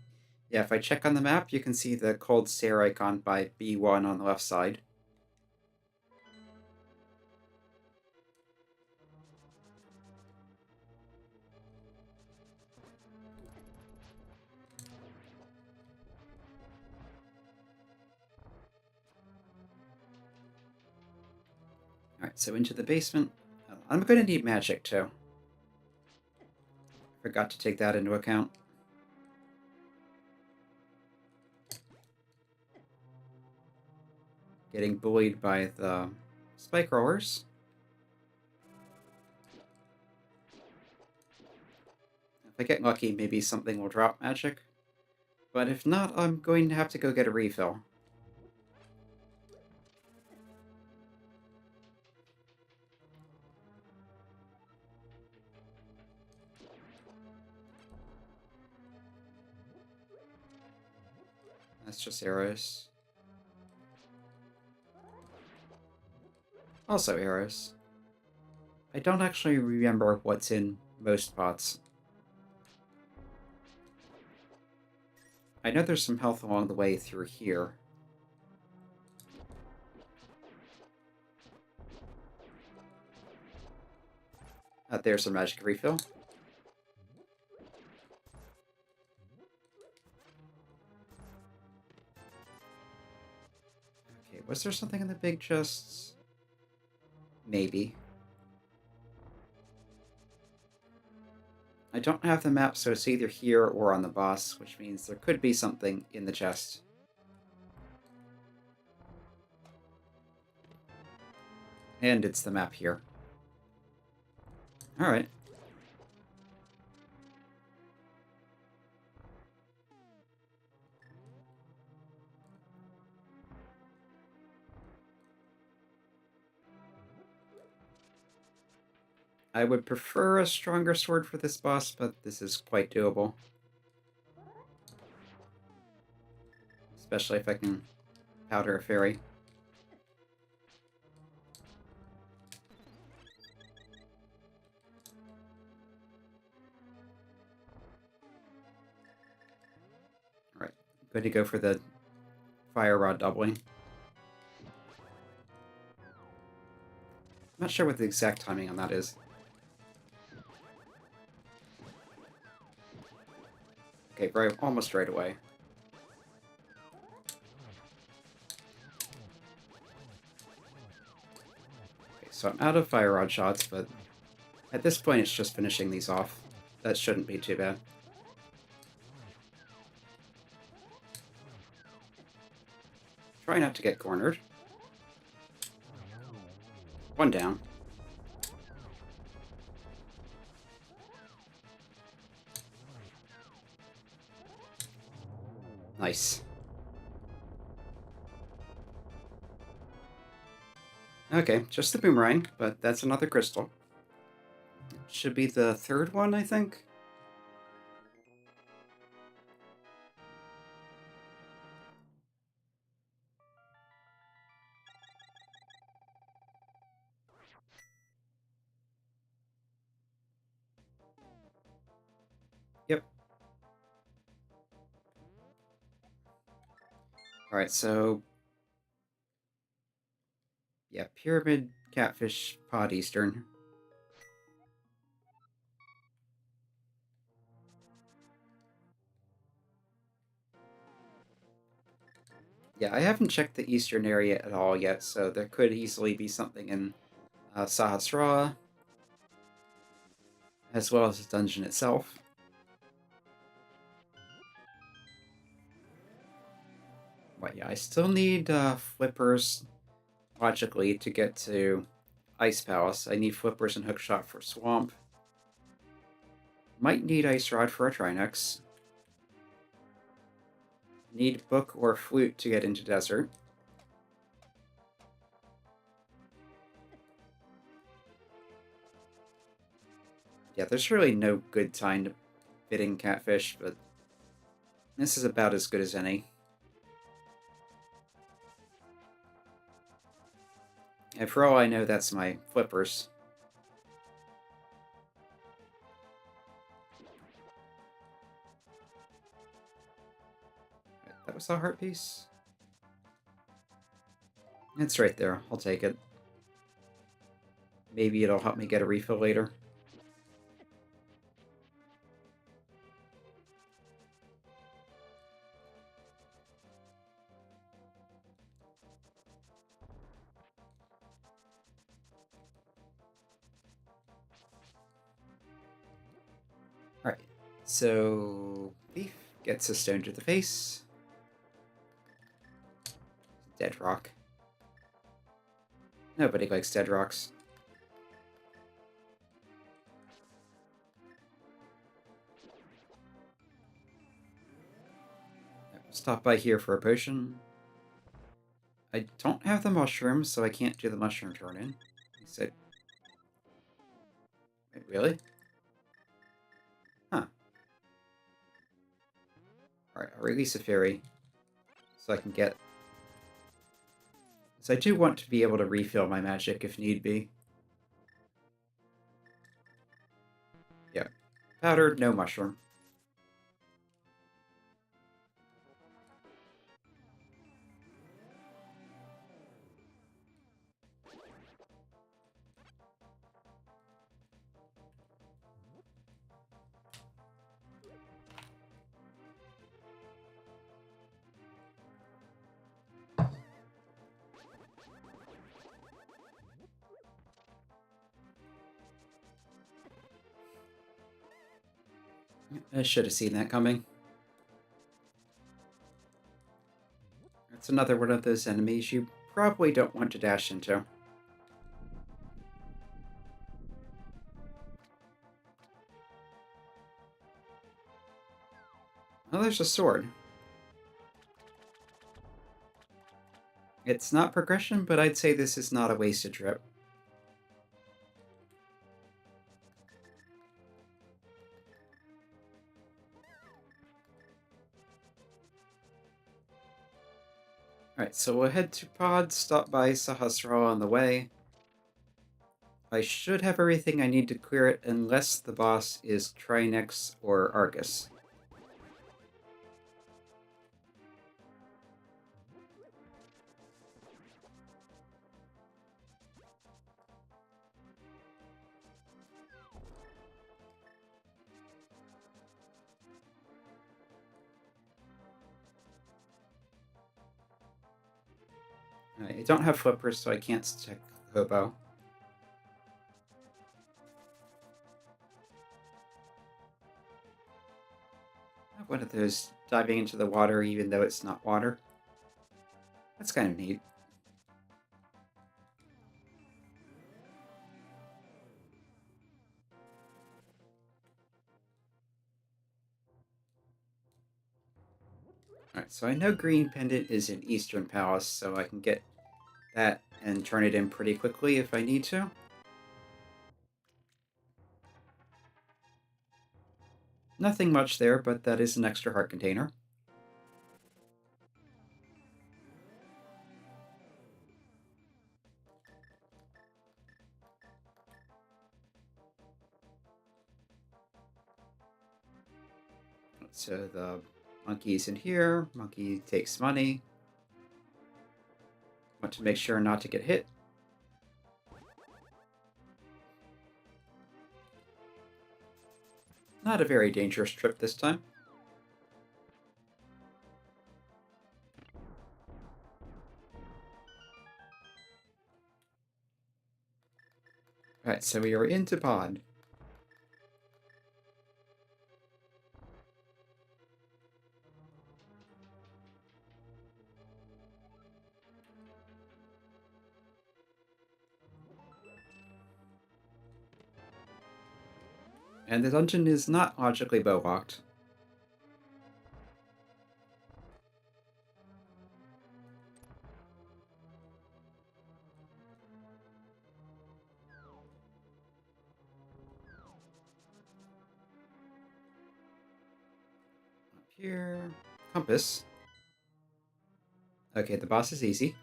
Speaker 1: Yeah, if I check on the map, you can see the cold stare icon by B1 on the left side. Alright, so into the basement. I'm going to need magic, too. Forgot to take that into account. Getting bullied by the spike rollers. If I get lucky, maybe something will drop magic. But if not, I'm going to have to go get a refill. That's just arrows. Also arrows. I don't actually remember what's in most pots. I know there's some health along the way through here. There's some magic refill. Okay, was there something in the big chests? Maybe. I don't have the map, so it's either here or on the boss, which means there could be something in the chest. And it's the map here. Alright. I would prefer a stronger sword for this boss, but this is quite doable. Especially if I can powder a fairy. Alright, good to go for the fire rod doubling. I'm not sure what the exact timing on that is. Okay, almost right away. Okay, so I'm out of fire rod shots, but at this point it's just finishing these off. That shouldn't be too bad. Try not to get cornered. One down. Nice. Okay, just the boomerang, but that's another crystal. Should be the third one, I think? Yep. Alright, so... yeah, Pyramid, Catfish, Pod Eastern. Yeah, I haven't checked the eastern area at all yet, so there could easily be something in Sahasrah, as well as the dungeon itself. But yeah, I still need flippers, logically, to get to Ice Palace. I need flippers and hookshot for Swamp. Might need Ice Rod for a Trinex. Need Book or Flute to get into Desert. Yeah, there's really no good time to fit in Catfish, but this is about as good as any. And for all I know, that's my flippers. That was a heart piece. It's right there. I'll take it. Maybe it'll help me get a refill later. Alright, so Thief gets a stone to the face. Dead rock. Nobody likes dead rocks. Stop by here for a potion. I don't have the mushroom, so I can't do the mushroom turn-in. He said... Wait, really? Huh. Alright, I'll release a fairy. So I can get... So I do want to be able to refill my magic if need be. Yeah. Powdered, no mushroom. I should have seen that coming. That's another one of those enemies you probably don't want to dash into. Oh, there's a sword. It's not progression, but I'd say this is not a wasted trip. Alright, so we'll head to Pod, stop by Sahasrara on the way. I should have everything I need to clear it, unless the boss is Trinex or Argus. I don't have flippers, so I can't check Hobo. One of those diving into the water even though it's not water. That's kind of neat. Alright, so I know Green Pendant is in Eastern Palace, so I can get that and turn it in pretty quickly if I need to. Nothing much there, but that is an extra heart container. So the monkey's in here. Monkey takes money. Want to make sure not to get hit. Not a very dangerous trip this time. Alright, so we are into Pod. And the dungeon is not logically bow-locked. Up here... Compass. Okay, the boss is easy.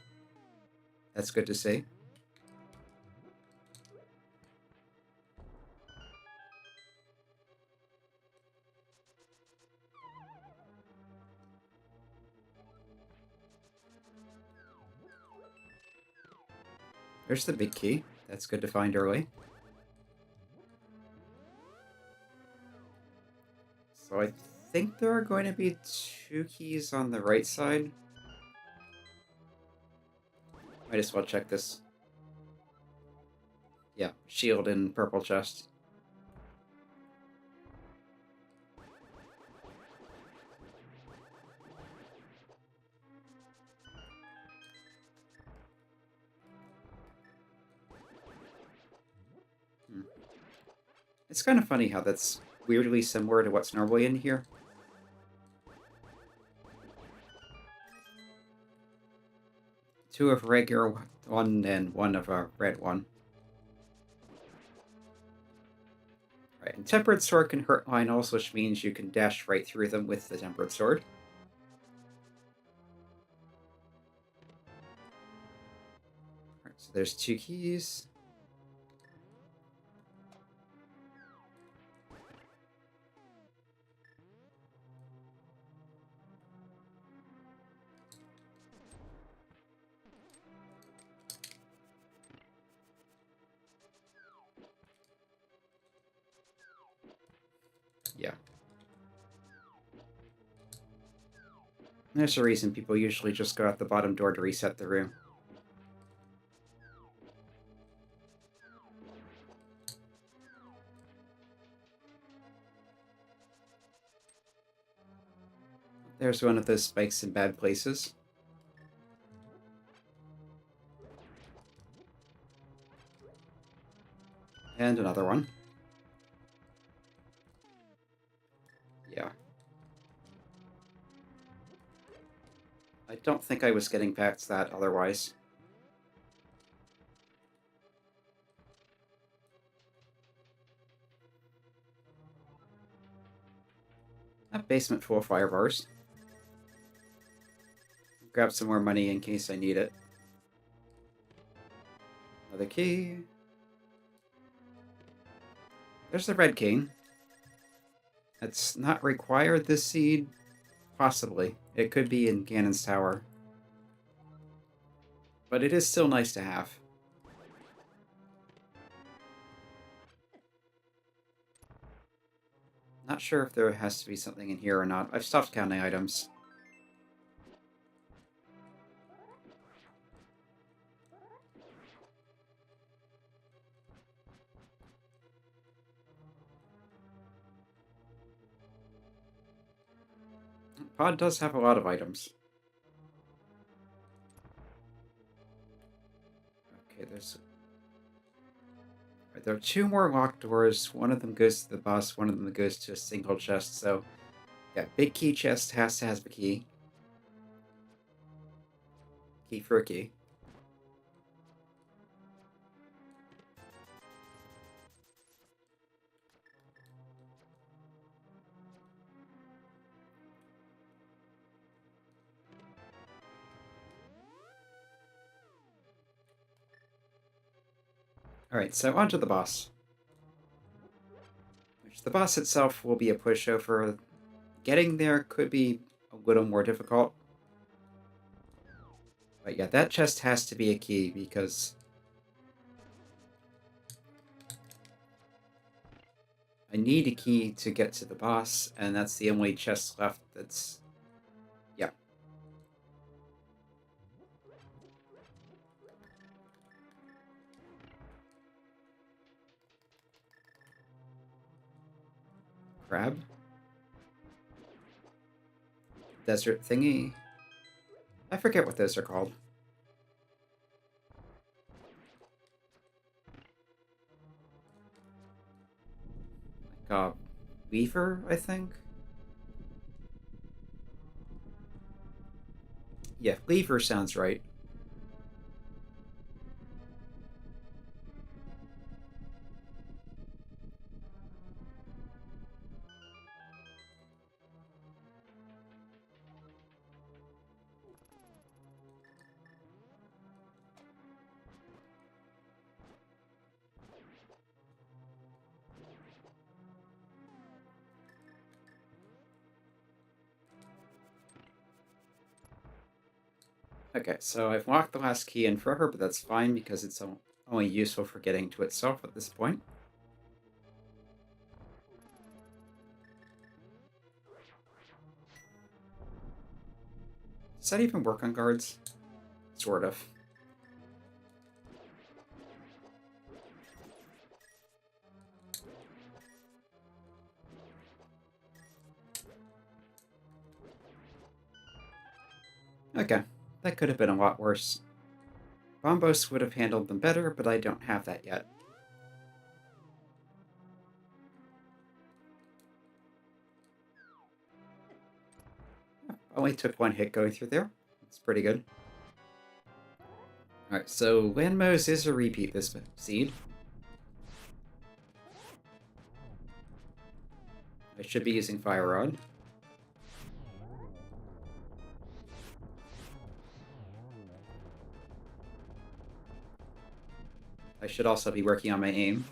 Speaker 1: That's good to see. There's the big key. That's good to find early. So I think there are going to be 2 keys on the right side. Might as well check this. Yeah, shield and purple chest. It's kind of funny how that's weirdly similar to what's normally in here. Two of regular one and one of a red one. Right, and Tempered Sword can hurt line also, which means you can dash right through them with the Tempered Sword. Alright, so there's 2 keys. Yeah. There's a reason people usually just go out the bottom door to reset the room. There's one of those spikes in bad places. And another one. Yeah. I don't think I was getting past that otherwise. That basement full of fire bars. Grab some more money in case I need it. Another key. There's the red cane. It's not required this seed. Possibly. It could be in Ganon's Tower. But it is still nice to have. Not sure if there has to be something in here or not. I've stopped counting items. Pod does have a lot of items. Okay, there are 2 more locked doors. One of them goes to the boss, one of them goes to a single chest, so yeah, big key chest has to have a key. Key for a key. Alright, so on to the boss. Which the boss itself will be a pushover. Getting there could be a little more difficult. But yeah, that chest has to be a key because I need a key to get to the boss, and that's the only chest left that's... yeah. Crab? Desert thingy? I forget what those are called. Like, Weaver, I think? Yeah, Lever sounds right. Okay, so I've locked the last key in for her, but that's fine because it's only useful for getting to itself at this point. Does that even work on guards? Sort of. Okay, that could have been a lot worse. Bombos would have handled them better, but I don't have that yet. Only took one hit going through there. That's pretty good. Alright, so Landmose is a repeat this seed. I should be using Fire Rod. I should also be working on my aim.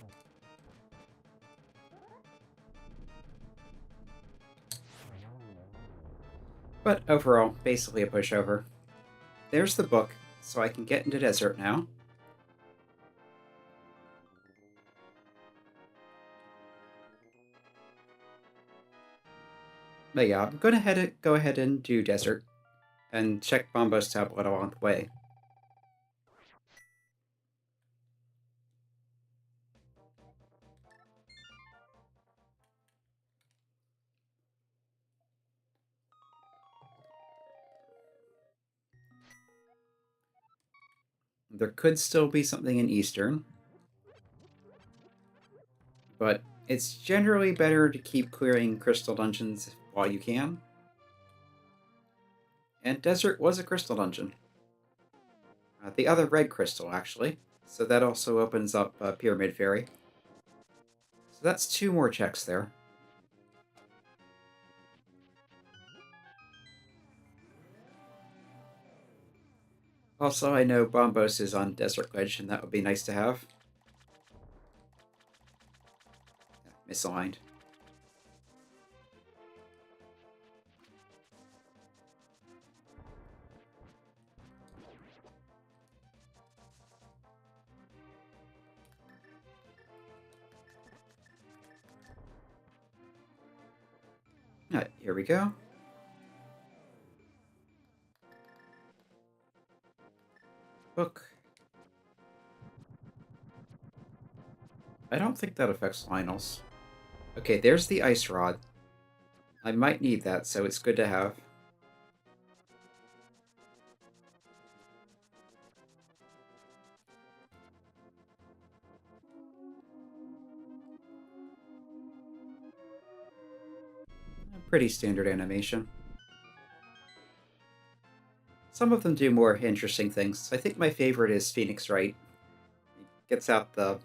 Speaker 1: But overall, basically a pushover. There's the book, so I can get into desert now. But yeah, I'm going to go ahead and do desert, and check Bombo's tablet along the way. There could still be something in Eastern, but it's generally better to keep clearing crystal dungeons while you can. And Desert was a crystal dungeon. The other red crystal, actually. So that also opens up Pyramid Fairy. So that's 2 more checks there. Also, I know Bombos is on Desert Ledge, and that would be nice to have. Misaligned. Alright, here we go. Book. I don't think that affects Lionel's. Okay, there's the Ice Rod. I might need that, so it's good to have. A pretty standard animation. Some of them do more interesting things. I think my favorite is Phoenix Wright. He gets out the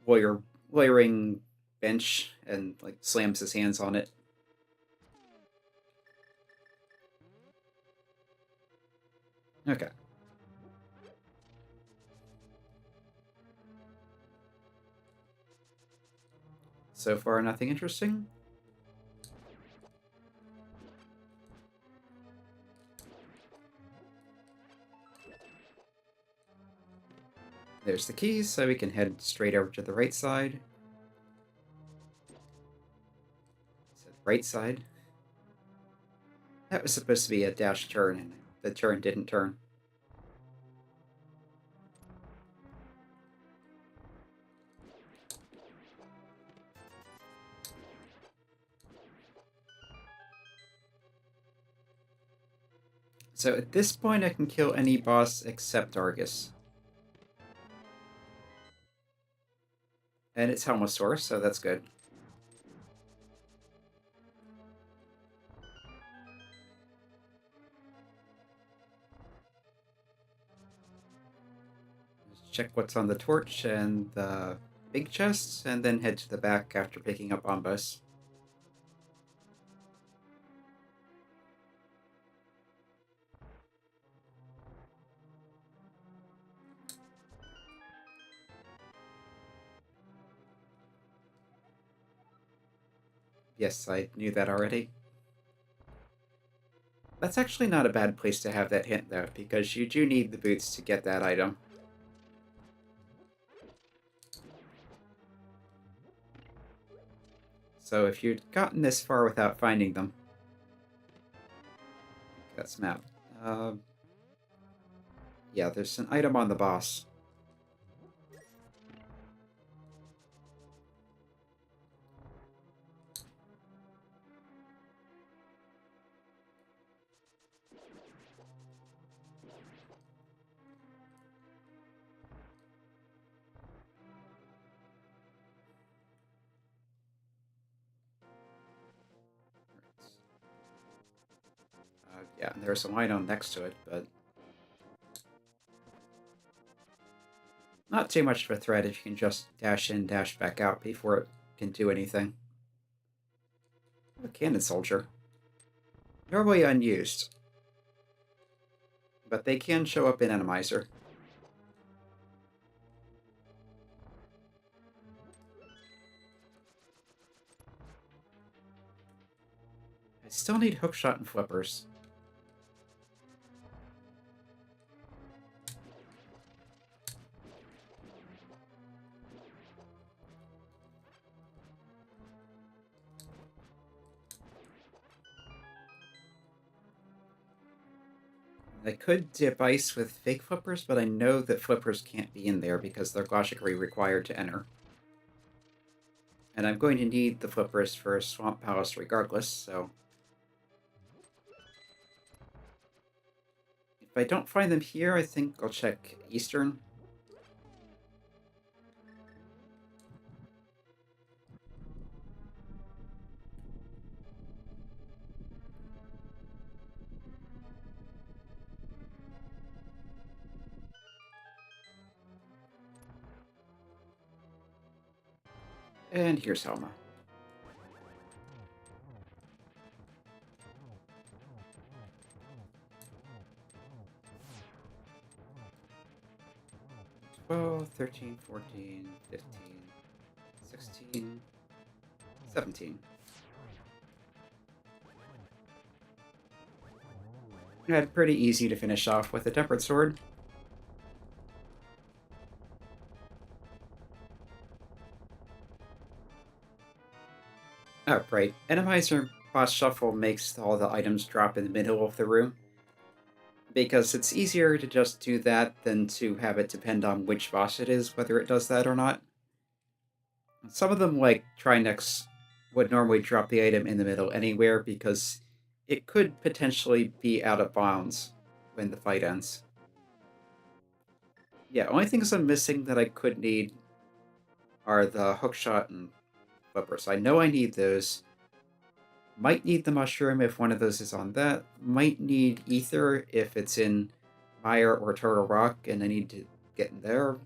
Speaker 1: lawyering bench and like slams his hands on it. Okay. So far, nothing interesting. There's the keys, so we can head straight over to the right side. So right side. That was supposed to be a dash turn, and the turn didn't turn. So at this point, I can kill any boss except Argus. And it's Helmosaur, so that's good. Check what's on the torch and the big chests, and then head to the back after picking up Bombos. Yes, I knew that already. That's actually not a bad place to have that hint, though, because you do need the boots to get that item. So if you'd gotten this far without finding them... That's map. Yeah, there's an item on the boss. Yeah, and there's an item next to it, but... Not too much of a threat if you can just dash in, dash back out before it can do anything. A cannon soldier. Normally unused, but they can show up in Enemizer. I still need hookshot and flippers. I could dip ice with fake flippers, but I know that flippers can't be in there because they're logically required to enter. And I'm going to need the flippers for Swamp Palace regardless, so... If I don't find them here, I think I'll check Eastern. And here's Helma. Well, 13, 14, 15, 16, 17. And pretty easy to finish off with a Tempered Sword. Oh, right. Enemizer boss shuffle makes all the items drop in the middle of the room, because it's easier to just do that than to have it depend on which boss it is, whether it does that or not. Some of them, like Trinex, would normally drop the item in the middle anywhere because it could potentially be out of bounds when the fight ends. Yeah, only things I'm missing that I could need are the hookshot and flippers. I know I need those. Might need the mushroom if one of those is on that. Might need ether if it's in Mire or Turtle Rock and I need to get in there.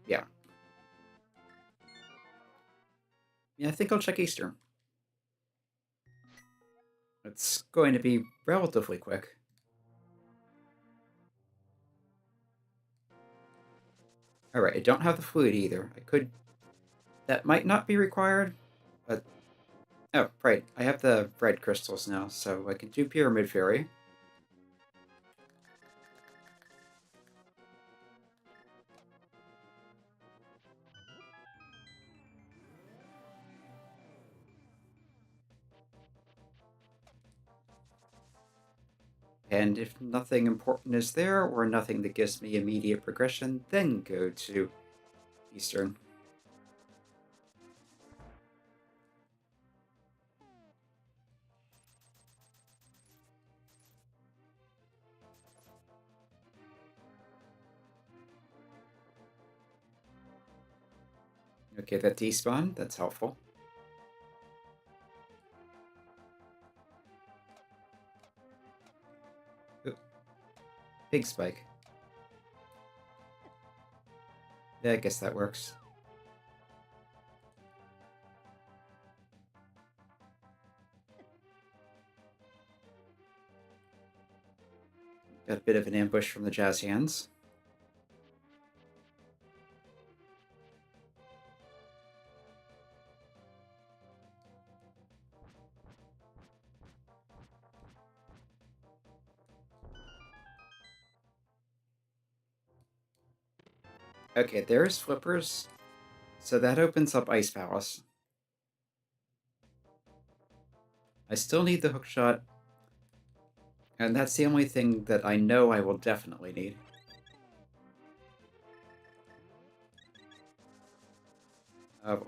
Speaker 1: Yeah. Yeah, I think I'll check Eastern. It's going to be relatively quick. Alright, I don't have the fluid either. I could... That might not be required, but... Oh, right. I have the red crystals now, so I can do Pyramid Fairy. And if nothing important is there, or nothing that gives me immediate progression, then go to Eastern. Okay, that despawn, that's helpful. Ooh. Big spike. Yeah, I guess that works. Got a bit of an ambush from the Jazz Hands. Okay, there's flippers. So that opens up Ice Palace. I still need the hookshot, and that's the only thing that I know I will definitely need.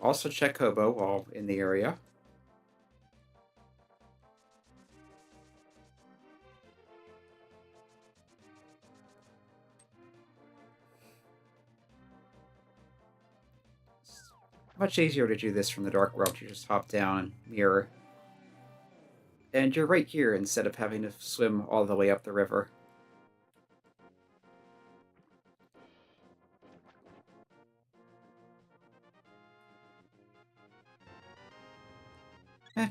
Speaker 1: Also check Hobo while in the area. It's much easier to do this from the Dark World. You just hop down, mirror, and you're right here instead of having to swim all the way up the river. Eh,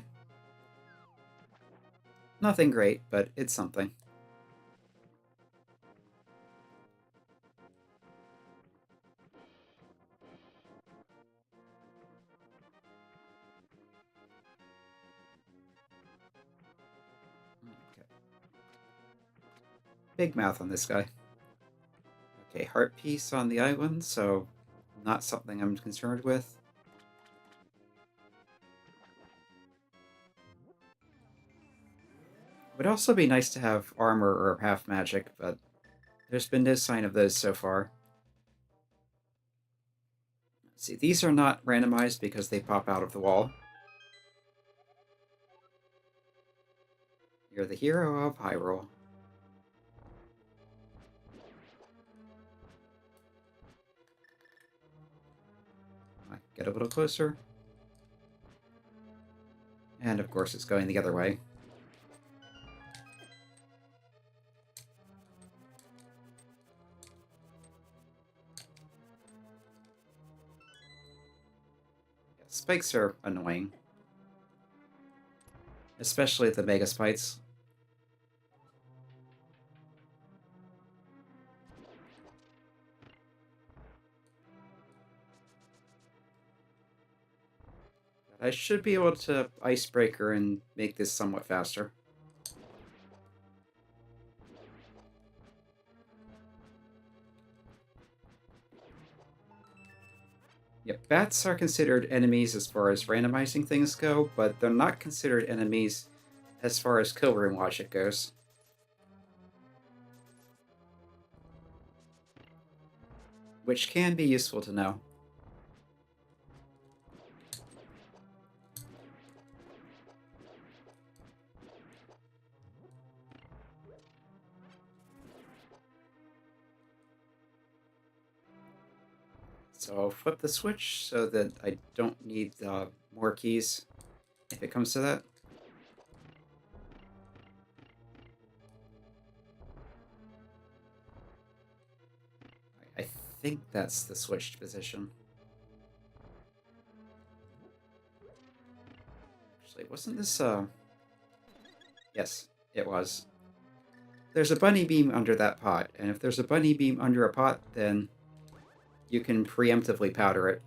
Speaker 1: nothing great, but it's something. Okay. Big mouth on this guy. Okay, heart piece on the island, so not something I'm concerned with. Would also be nice to have armor or half magic, but there's been no sign of those so far. Let's see, these are not randomized because they pop out of the wall. You're the hero of Hyrule. Get a little closer. And of course it's going the other way. Yeah, spikes are annoying. Especially the Mega Spikes. I should be able to Icebreaker and make this somewhat faster. Yep, bats are considered enemies as far as randomizing things go, but they're not considered enemies as far as kill room logic goes. Which can be useful to know. So I'll flip the switch so that I don't need more keys if it comes to that. I think that's the switched position. Actually, wasn't this, Yes, it was. There's a bunny beam under that pot, and if there's a bunny beam under a pot, then you can preemptively powder it.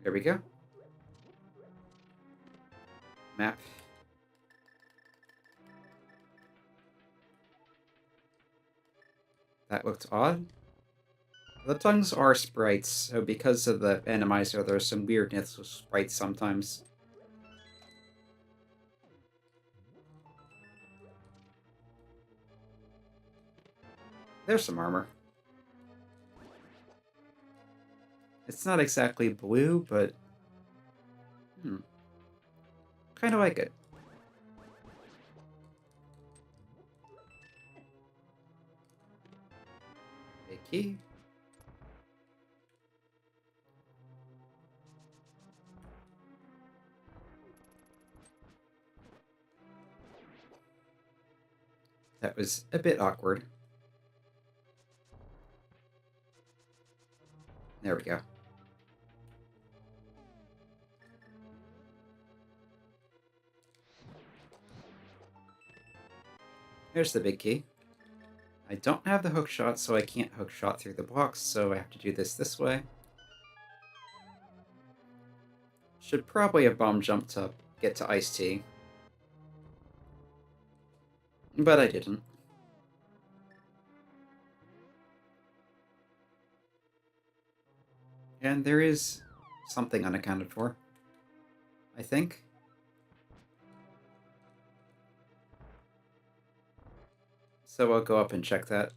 Speaker 1: There we go. Map. That looked odd. The tongues are sprites, so because of the Enemizer, there's some weirdness with sprites sometimes. There's some armor. It's not exactly blue, but... kind of like it. A key. That was a bit awkward. There we go. There's the big key. I don't have the hook shot, so I can't hook shot through the blocks, so I have to do this way. Should probably have bomb jumped to get to Ice Tea. But I didn't. And there is something unaccounted for, I think. So I'll go up and check that.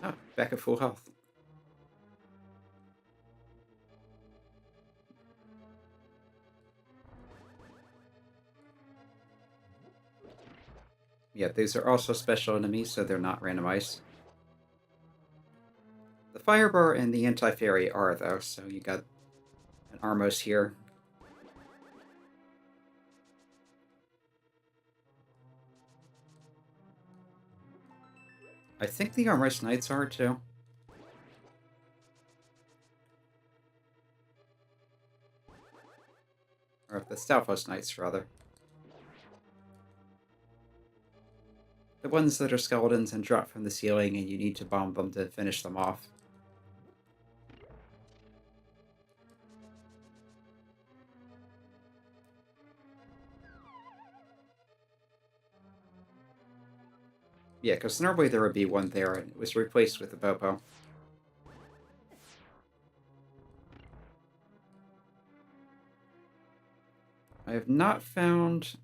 Speaker 1: Oh, back at full health. Yeah, these are also special enemies, so they're not randomized. The Firebar and the Anti-Fairy are, though, so you got an Armos here. I think the Armos Knights are, too. Or the Stalfos Knights, rather. The ones that are skeletons and drop from the ceiling and you need to bomb them to finish them off. Yeah, because normally there would be one there, and it was replaced with a Bobo. I have not found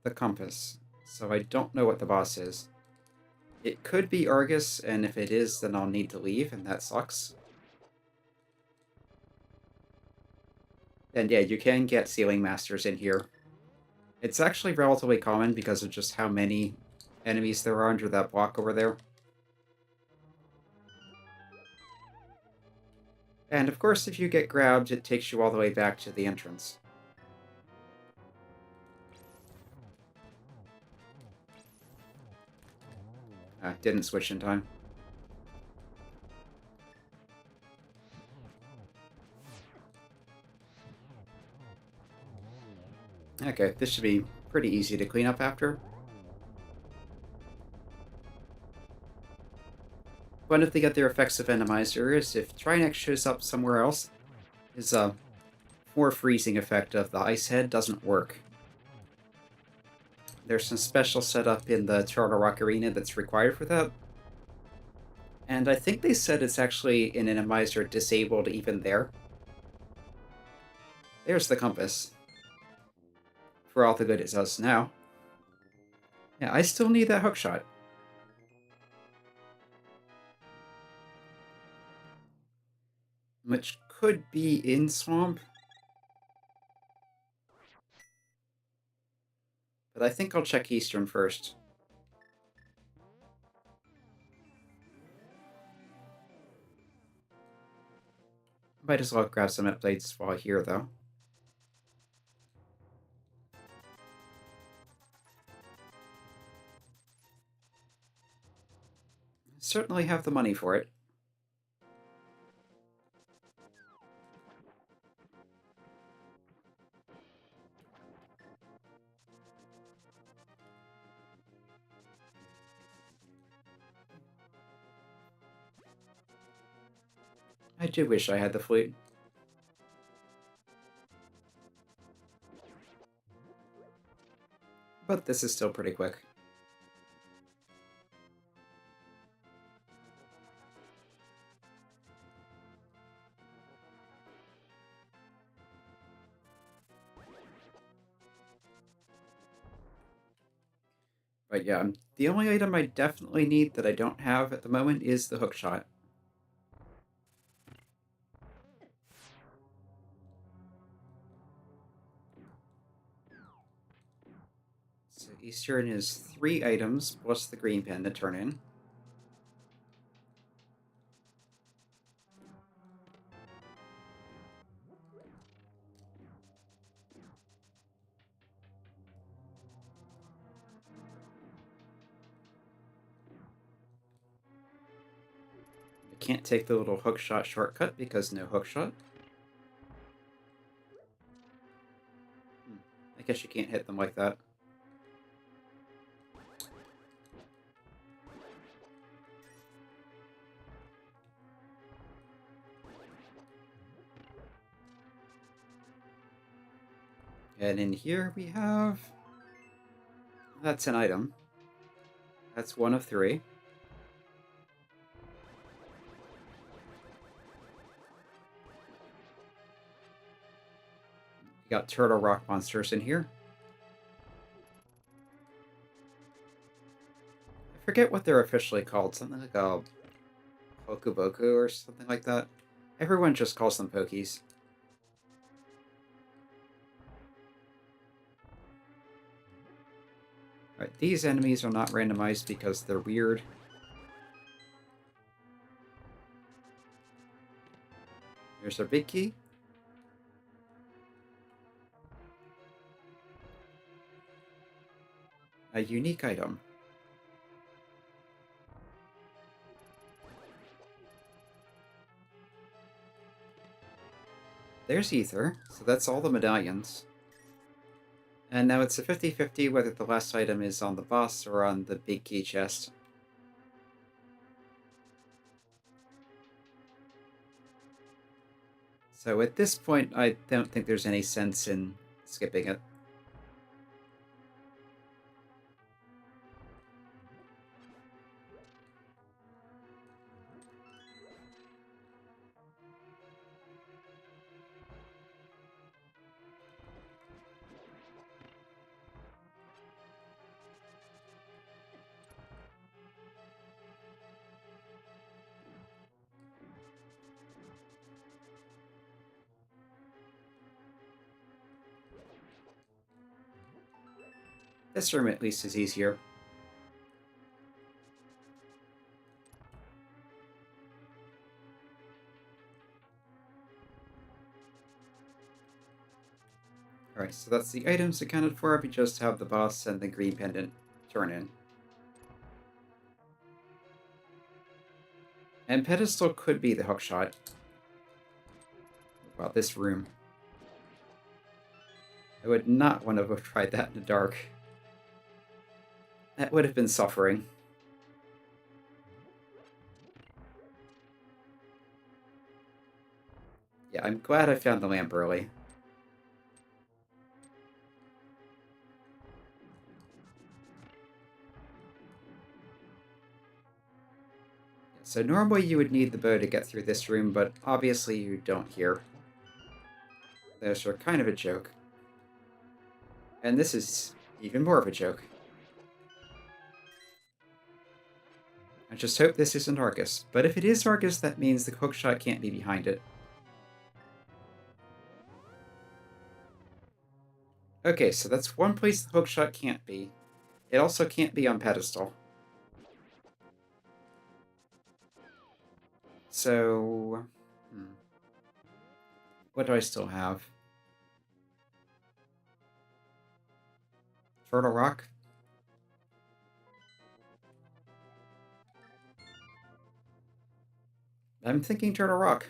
Speaker 1: the compass, so I don't know what the boss is. It could be Argus, and if it is, then I'll need to leave, and that sucks. And yeah, you can get Ceiling Masters in here. It's actually relatively common because of just how many enemies there are under that block over there. And of course, if you get grabbed, it takes you all the way back to the entrance. Didn't switch in time. Okay, this should be pretty easy to clean up after. One of the other effects of Enemizer is if Trinex shows up somewhere else, his more freezing effect of the ice head doesn't work. There's some special setup in the Turtle Rock Arena that's required for that. And I think they said it's actually in Enemizer disabled even there. There's the compass. For all the good it does now. Yeah, I still need that hookshot. Which could be in Swamp. But I think I'll check Eastern first. Might as well grab some updates while here, though. Certainly have the money for it. I do wish I had the fleet. But this is still pretty quick. But yeah, the only item I definitely need that I don't have at the moment is the hookshot. So Eastern is 3 items plus the green pen to turn in. I can't take the little hookshot shortcut because no hookshot. I guess you can't hit them like that. And in here we have... That's an item. That's one of 3. We got turtle rock monsters in here. I forget what they're officially called. Something like a Pokuboku or something like that. Everyone just calls them Pokies. Alright, these enemies are not randomized because they're weird. Here's our big key. A unique item. There's Ether, so that's all the medallions. And now it's a 50-50 whether the last item is on the boss or on the big key chest. So at this point, I don't think there's any sense in skipping it. This room at least is easier. Alright, so that's the items accounted for. We just have the boss and the green pendant turn in. And pedestal could be the hookshot. Wow, this room. I would not want to have tried that in the dark. That would have been suffering. Yeah, I'm glad I found the lamp early. So normally you would need the bow to get through this room, but obviously you don't here. Those are kind of a joke. And this is even more of a joke. I just hope this isn't Argus. But if it is Argus, that means the hookshot can't be behind it. Okay, so that's one place the hookshot can't be. It also can't be on pedestal. So... what do I still have? Turtle Rock? I'm thinking Turtle Rock.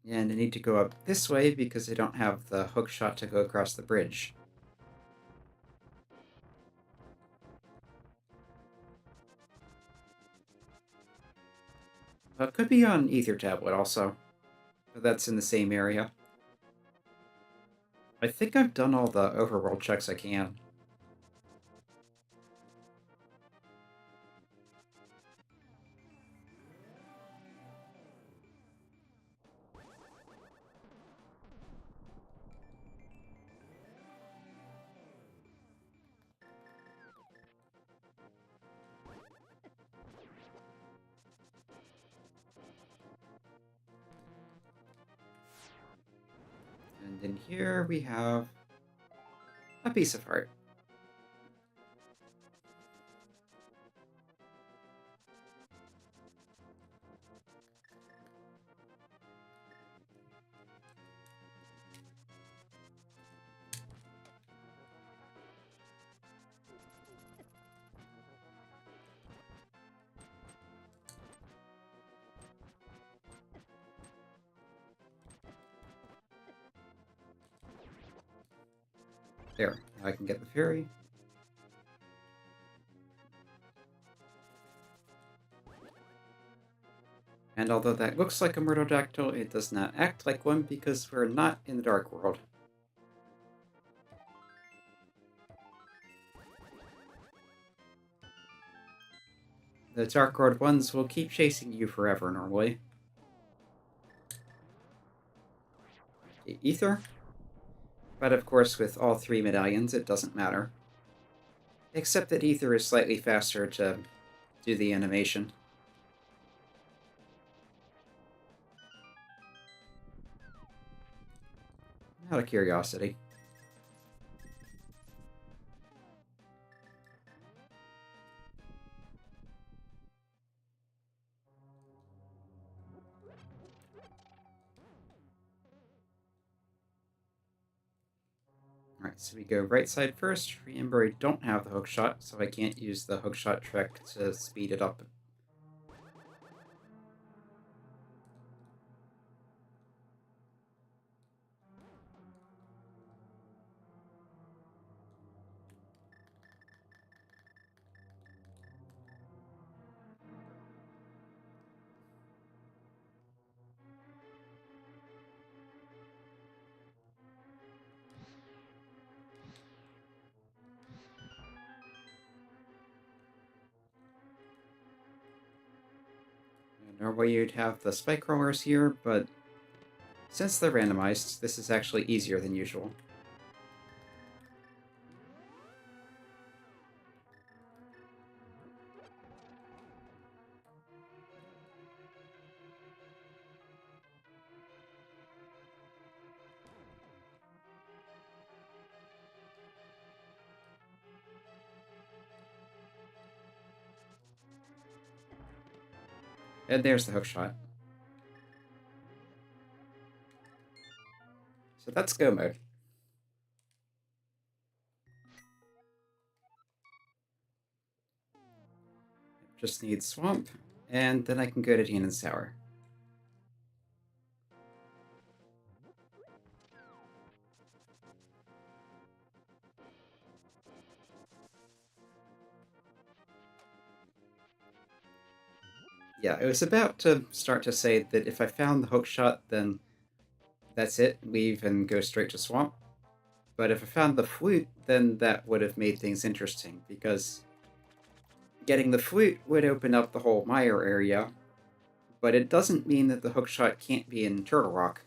Speaker 1: And I need to go up this way because I don't have the hook shot to go across the bridge. It could be on Ether Tablet also. But that's in the same area. I think I've done all the overworld checks I can. And in here we have a piece of art. There, now I can get the fairy. And although that looks like a Myrtledactyl, it does not act like one because we're not in the Dark World. The Dark World ones will keep chasing you forever, normally. Ether? But of course, with all 3 medallions, it doesn't matter. Except that Ether is slightly faster to do the animation. Out of curiosity. Alright, so we go right side first. Remember, I don't have the hookshot, so I can't use the hookshot trick to speed it up. Normally you'd have the spike rollers here, but since they're randomized, this is actually easier than usual. And there's the hookshot. So that's go mode. Just need swamp, and then I can go to Demon's Tower. Yeah, I was about to start to say that if I found the hookshot, then that's it, leave and go straight to swamp. But if I found the flute, then that would have made things interesting, because getting the flute would open up the whole mire area, but it doesn't mean that the hookshot can't be in Turtle Rock.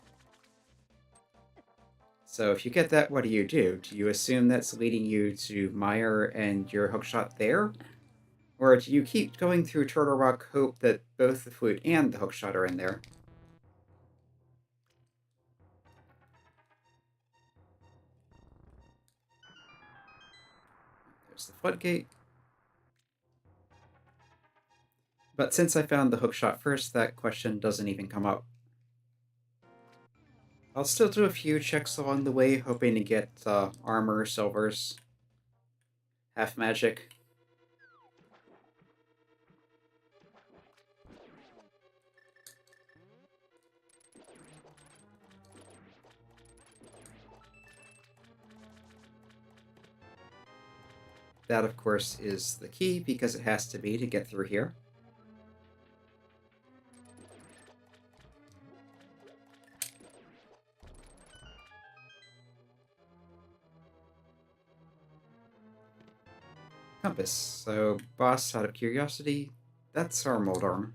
Speaker 1: So if you get that, what do you do? Do you assume that's leading you to Mire and your hookshot there? Or do you keep going through Turtle Rock, hope that both the flute and the hookshot are in there? There's the floodgate. But since I found the hookshot first, that question doesn't even come up. I'll still do a few checks along the way, hoping to get armor, silvers, half magic. That, of course, is the key, because it has to be to get through here. Compass. So, boss, out of curiosity, that's our mold arm.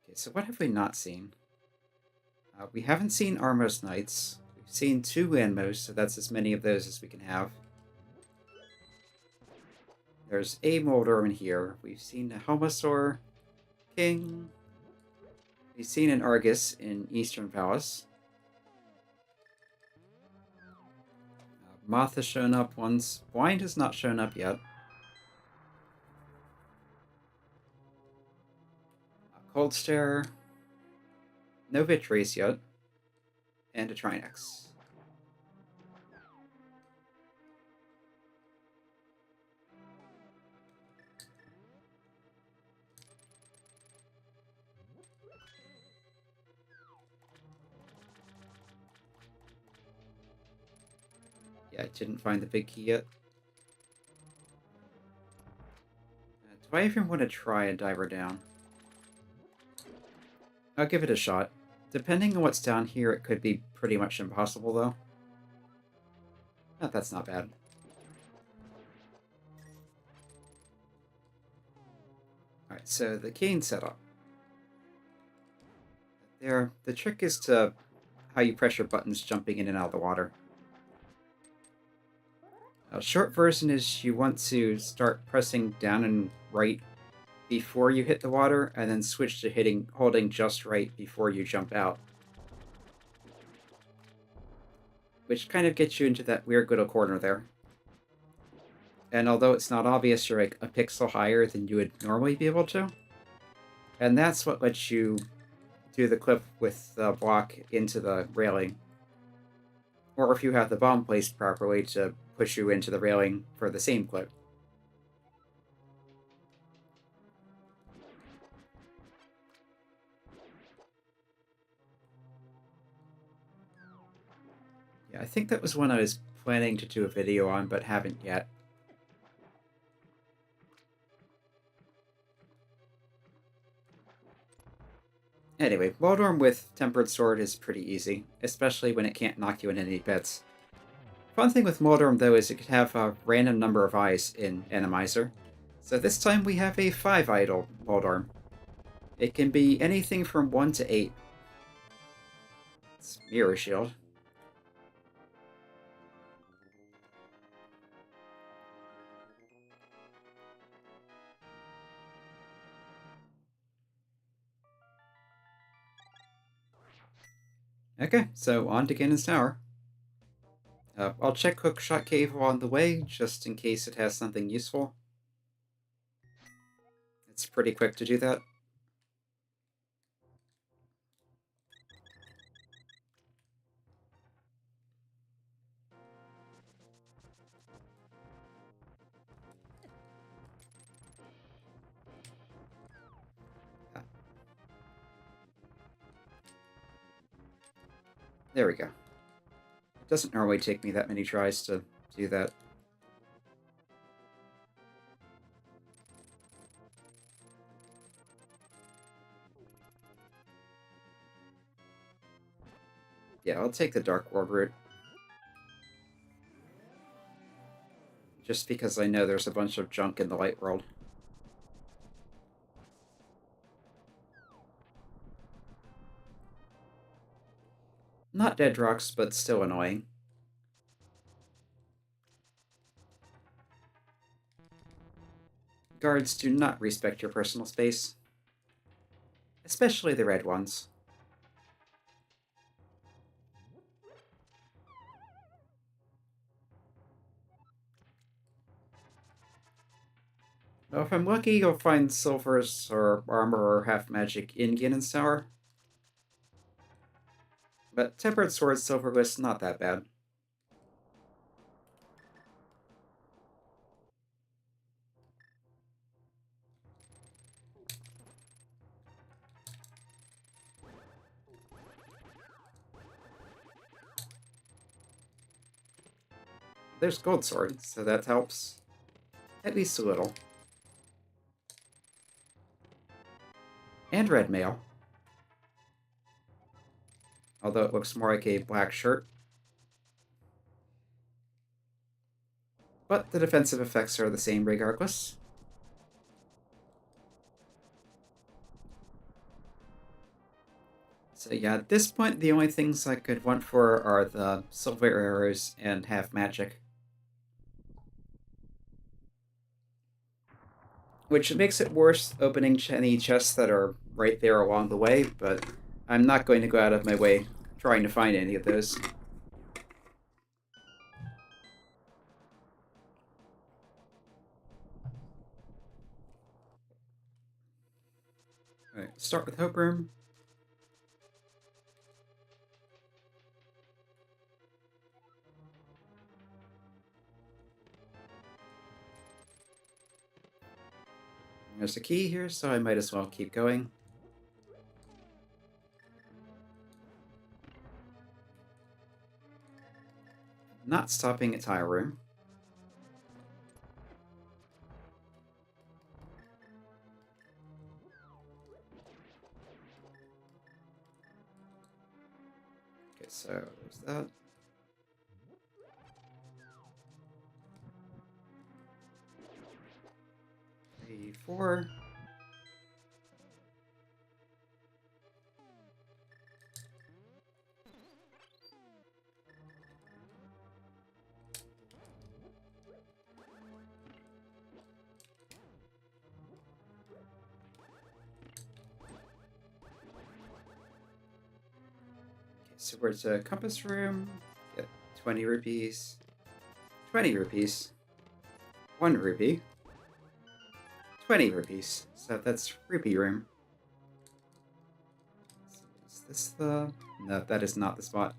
Speaker 1: Okay, so what have we not seen? We haven't seen Armos Knights. We've seen 2 Landmos, so that's as many of those as we can have. There's a Moldorm in here. We've seen a Helmasaur King. We've seen an Argus in Eastern Palace. Moth has shown up once. Blind has not shown up yet. Cold Stare. No Vitrace yet. And a Trinex. Yeah, I didn't find the big key yet. Do I even want to try and dive her down? I'll give it a shot. Depending on what's down here, it could be pretty much impossible, though. Oh, that's not bad. Alright, so the cane setup. The trick is to how you press your buttons jumping in and out of the water. A short version is you want to start pressing down and right before you hit the water, and then switch to holding just right before you jump out. Which kind of gets you into that weird little corner there. And although it's not obvious, you're like a pixel higher than you would normally be able to. And that's what lets you do the clip with the block into the railing. Or if you have the bomb placed properly, to push you into the railing for the same clip. Yeah, I think that was one I was planning to do a video on, but haven't yet. Anyway, Waldorm with Tempered Sword is pretty easy, especially when it can't knock you in any bits. Fun thing with Waldorm, though, is it could have a random number of eyes in Enemizer. So this time we have a 5-idol Waldorm. It can be anything from 1 to 8. It's Mirror Shield. Okay, so on to Ganon's Tower. I'll check Hookshot Cave on the way, just in case it has something useful. It's pretty quick to do that. There we go. It doesn't normally take me that many tries to do that. Yeah, I'll take the Dark World route. Just because I know there's a bunch of junk in the Light World. Not dead rocks, but still annoying. Guards do not respect your personal space. Especially the red ones. Well, if I'm lucky, you'll find silvers or armor or half magic in Ganon's Tower. But Tempered Sword silverless, not that bad. There's Gold Sword, so that helps. At least a little. And Red Mail. Although it looks more like a black shirt. But the defensive effects are the same regardless. So yeah, at this point, the only things I could want for are the silver arrows and half magic. Which makes it worse opening any chests that are right there along the way, but I'm not going to go out of my way trying to find any of those. Alright, start with Hope Room. There's a key here, so I might as well keep going. not stopping at tile room. Okay, so there's that. Three, four. So where's a compass room? Get 20 rupees. 20 rupees. 1 rupee. 20 rupees. So that's rupee room. So is this the... No, that is not the spot.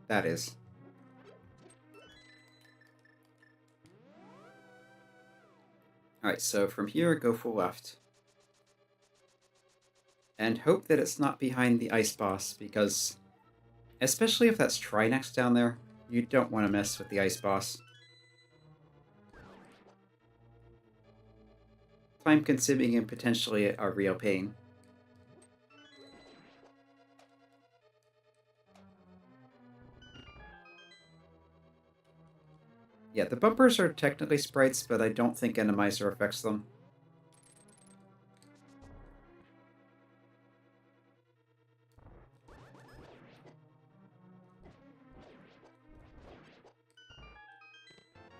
Speaker 1: That is. Alright, so from here, go full left. And hope that it's not behind the ice boss, because especially if that's Trinex down there, you don't want to mess with the ice boss. Time-consuming and potentially a real pain. Yeah, the bumpers are technically sprites, but I don't think Enemizer affects them.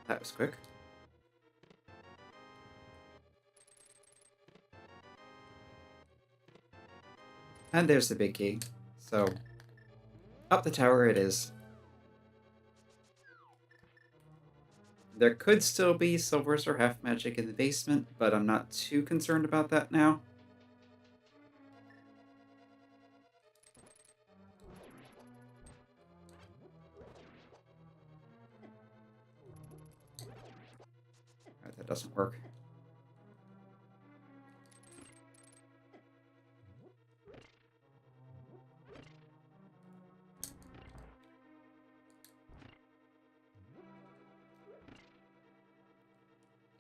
Speaker 1: That was quick. And there's the big key. So, up the tower it is. There could still be silvers or half magic in the basement, but I'm not too concerned about that now. Alright, that doesn't work.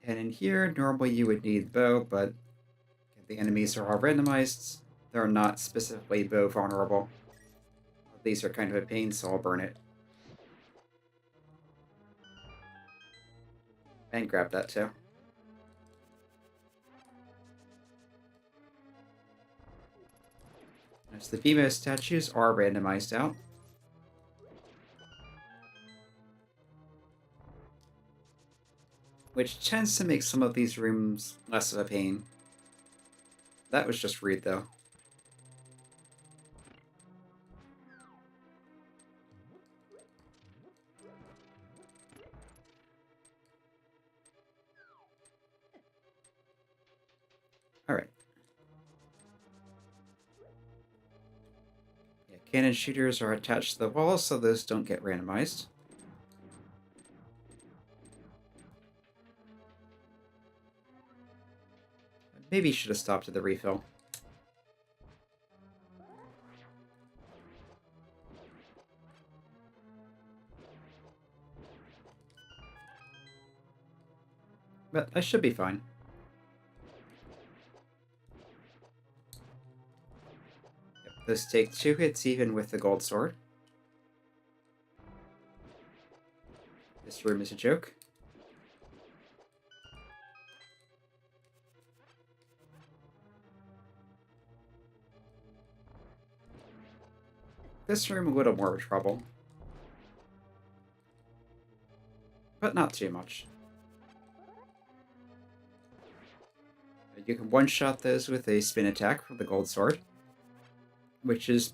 Speaker 1: And in here, normally you would need bow, but the enemies are all randomized. They're not specifically bow vulnerable. These are kind of a pain, so I'll burn it. And grab that too. As the Vimo statues are randomized out. Which tends to make some of these rooms less of a pain. That was just rude, though. Alright. Yeah, cannon shooters are attached to the walls, so those don't get randomized. Maybe should have stopped at the refill. But I should be fine. Yep, those take 2 hits even with the gold sword. This room is a joke. This room a little more trouble. But not too much. You can one-shot those with a spin attack from the gold sword. Which is,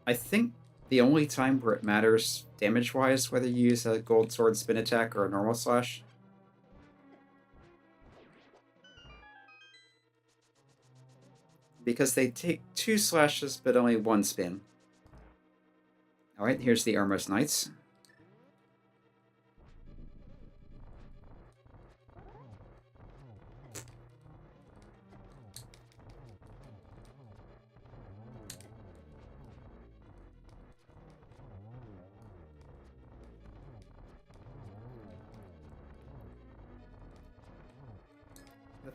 Speaker 1: I think, the only time where it matters damage-wise whether you use a gold sword spin attack or a normal slash. Because they take 2 slashes but only 1 spin. Alright, here's the Armos Knights.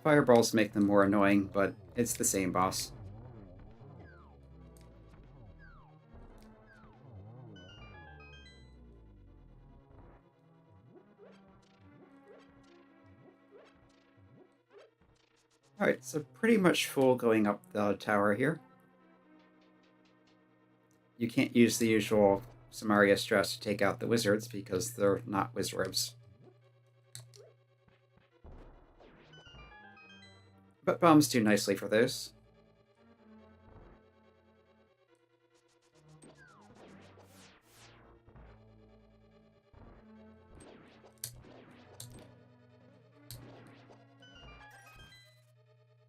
Speaker 1: Fireballs make them more annoying, but it's the same boss. Alright, so pretty much full going up the tower here. You can't use the usual Samaria stress to take out the wizards because they're not wizards. But bombs do nicely for those.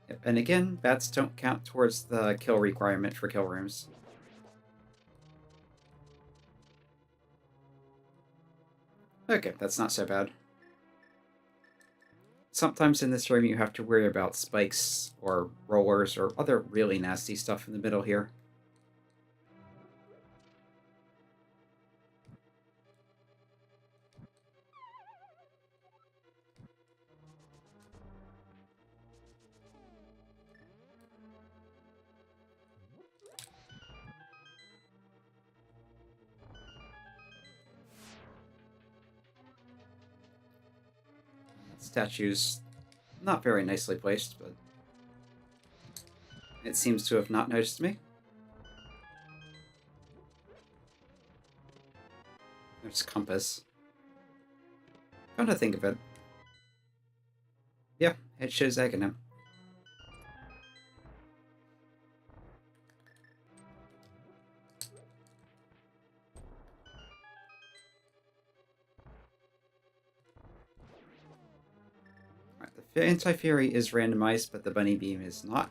Speaker 1: Yep, and again, bats don't count towards the kill requirement for kill rooms. Okay, that's not so bad. Sometimes in this room you have to worry about spikes or rollers or other really nasty stuff in the middle here. Statue's not very nicely placed, but it seems to have not noticed me. There's compass. Come to think of it. Yeah, it shows Aghanim. The anti-fury is randomized, but the bunny beam is not.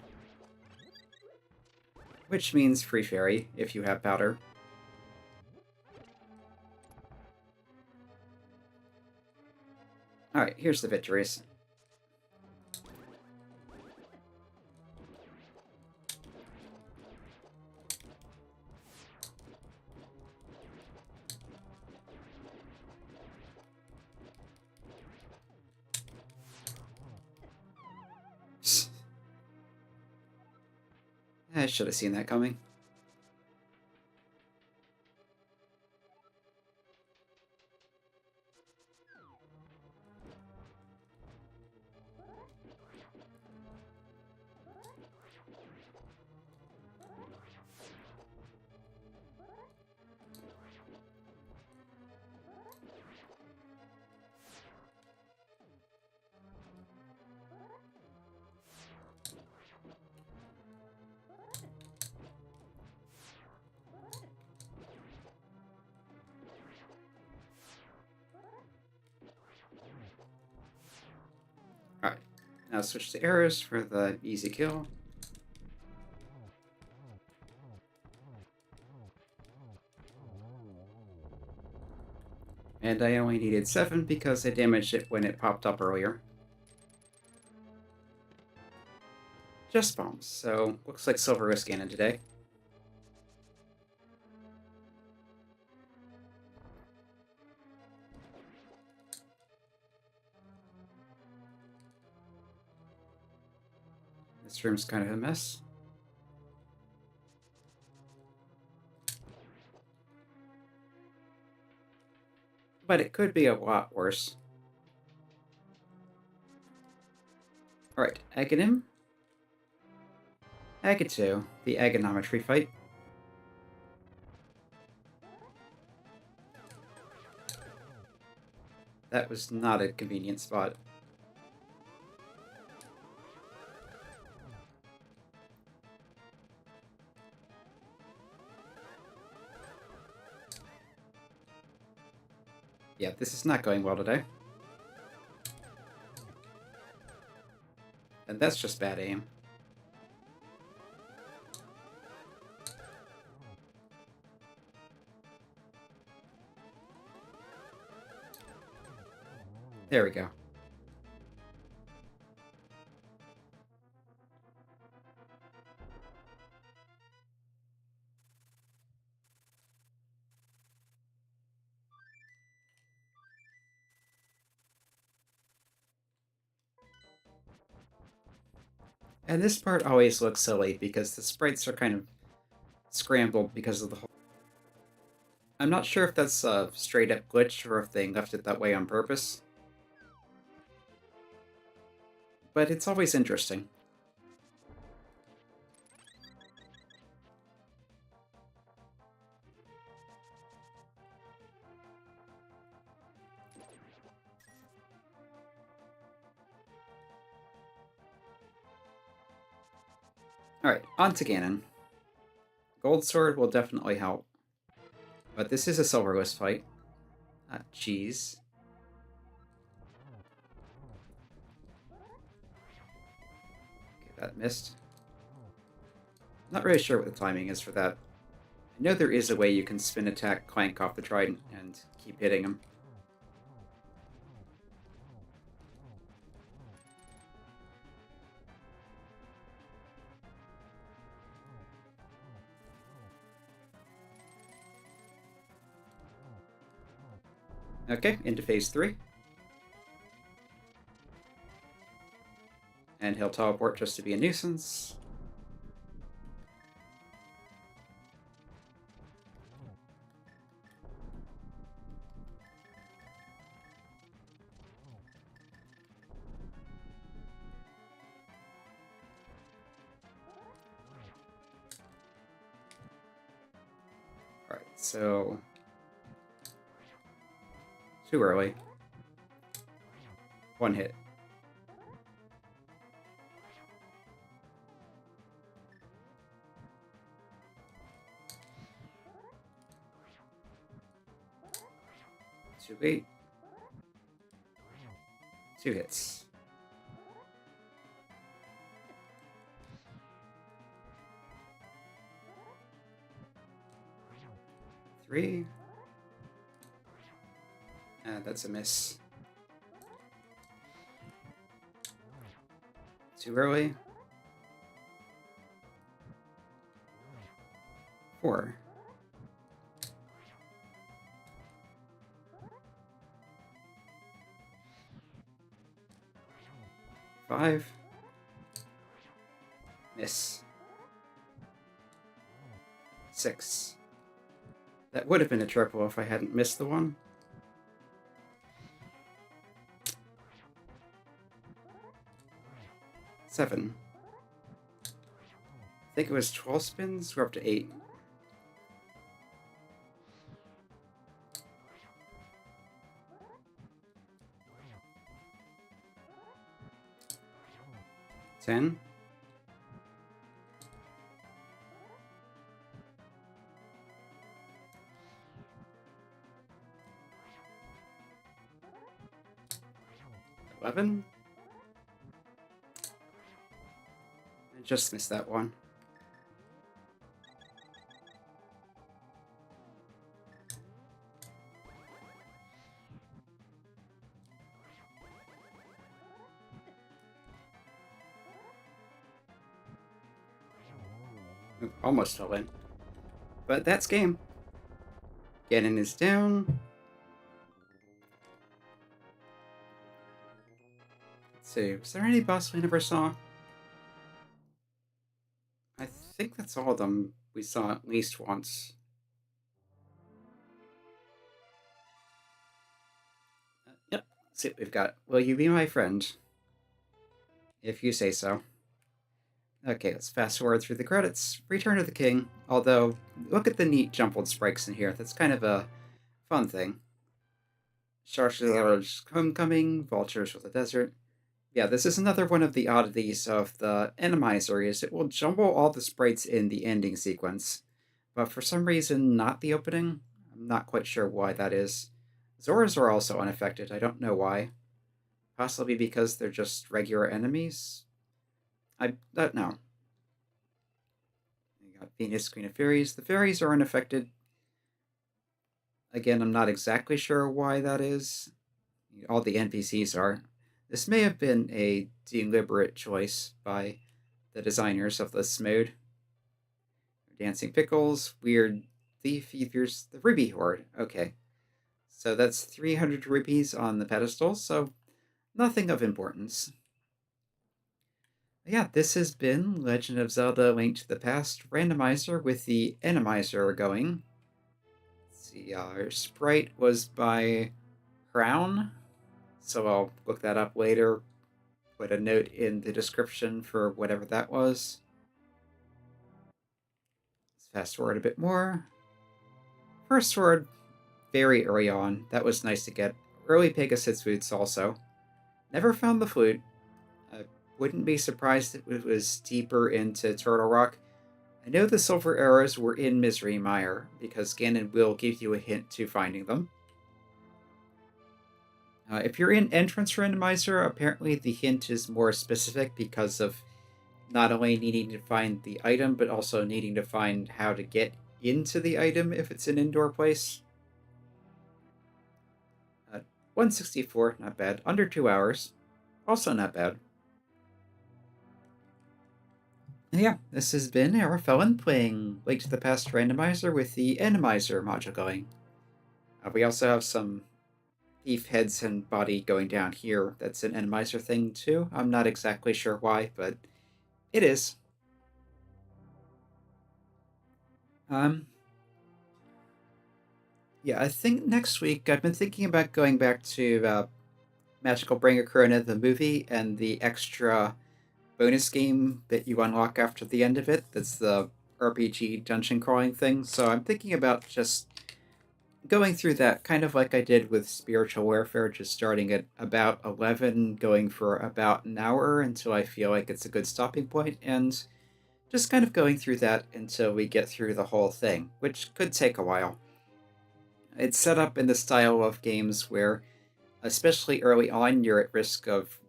Speaker 1: Which means free fairy, if you have powder. Alright, here's the victories. I should have seen that coming. Alright, now switch to arrows for the easy kill. And I only needed 7 because I damaged it when it popped up earlier. Just bombs, so looks like Silver was Ganon today. This room's kind of a mess. But it could be a lot worse. Alright, Aghanim. Aghato, the Agonometry fight. That was not a convenient spot. Yeah, this is not going well today. And that's just bad aim. There we go. And this part always looks silly because the sprites are kind of scrambled because of the whole... I'm not sure if that's a straight up glitch or if they left it that way on purpose. But it's always interesting. Alright, on to Ganon. Gold Sword will definitely help. But this is a silverless fight. Jeez. Okay, that missed. Not really sure what the timing is for that. I know there is a way you can spin attack Clank off the trident and keep hitting him. Okay, into phase 3. And he'll teleport just to be a nuisance. Alright, so... too early. One hit. Too late. 2 hits. Three. That's a miss. Too early. 4. 5. Miss. 6. That would have been a triple if I hadn't missed the one. 7. I think it was 12 spins. We're up to 8. $10. 11. I just missed that one. Almost fell in. But that's game. Ganon is down. Let's see, was there any boss we never saw? I think that's all of them we saw at least once. Yep, let's see what we've got. Will you be my friend? If you say so. Okay, let's fast forward through the credits. Return of the King. Although, look at the neat jumbled sprites in here. That's kind of a fun thing. Sharsh's Homecoming, Vultures with the Desert. Yeah, this is another one of the oddities of the Enemizer, is it will jumble all the sprites in the ending sequence. But for some reason, not the opening. I'm not quite sure why that is. Zoras are also unaffected. I don't know why. Possibly because they're just regular enemies? I don't know. You got Venus, Queen of Fairies. The fairies are unaffected. Again, I'm not exactly sure why that is. All the NPCs are. This may have been a deliberate choice by the designers of this mode. Dancing Pickles, Weird Thief, Here's the Ruby Horde. Okay. So that's 300 rupees on the pedestal, so nothing of importance. Yeah, this has been Legend of Zelda: Link to the Past Randomizer with the Enemizer going. Let's see, our sprite was by Crown, so I'll look that up later. Put a note in the description for whatever that was. Let's fast forward a bit more. First sword, very early on. That was nice to get. Early Pegasus boots also. Never found the flute. I wouldn't be surprised if it was deeper into Turtle Rock. I know the silver arrows were in Misery Mire, because Ganon will give you a hint to finding them. If you're in Entrance Randomizer, apparently the hint is more specific because of not only needing to find the item, but also needing to find how to get into the item if it's an indoor place. 164, not bad. Under 2 hours, also not bad. Yeah, this has been our Felon playing Link to the Past Randomizer with the Enemizer module going. We also have some thief heads and body going down here. That's an Enemizer thing too. I'm not exactly sure why, but it is. Yeah, I think next week I've been thinking about going back to Magical Bringer Corona, the movie, and the extra bonus game that you unlock after the end of it. That's the RPG dungeon crawling thing. So I'm thinking about just going through that kind of like I did with Spiritual Warfare, just starting at about 11, going for about an hour until I feel like it's a good stopping point, and just kind of going through that until we get through the whole thing, which could take a while. It's set up in the style of games where, especially early on, you're at risk of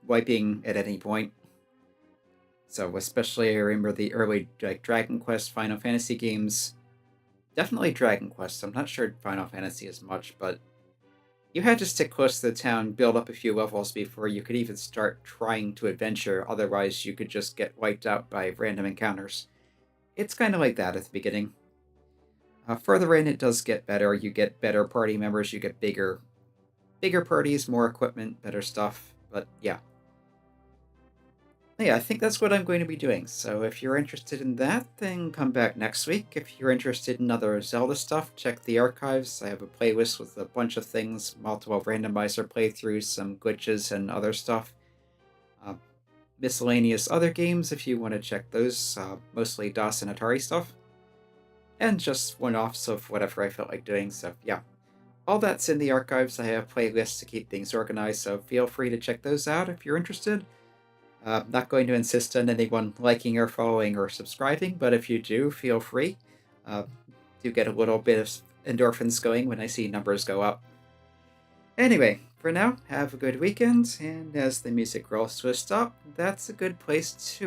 Speaker 1: wiping at any point. So especially I remember the early like Dragon Quest, Final Fantasy games. Definitely Dragon Quest. I'm not sure Final Fantasy as much, but you had to stick close to the town, build up a few levels before you could even start trying to adventure. Otherwise, you could just get wiped out by random encounters. It's kind of like that at the beginning. Further in, it does get better. You get better party members. You get bigger parties, more equipment, better stuff. But yeah. Yeah, I think that's what I'm going to be doing. So if you're interested in that, then come back next week. If you're interested in other Zelda stuff, check the archives. I have a playlist with a bunch of things, multiple randomizer playthroughs, some glitches, and other stuff. Miscellaneous other games if you want to check those, mostly DOS and Atari stuff. And just one-offs of whatever I felt like doing, so yeah. All that's in the archives. I have playlists to keep things organized, so feel free to check those out if you're interested. Not going to insist on anyone liking or following or subscribing, but if you do, feel free. Do get a little bit of endorphins going when I see numbers go up. Anyway, for now, have a good weekend, and as the music rolls to a stop, that's a good place to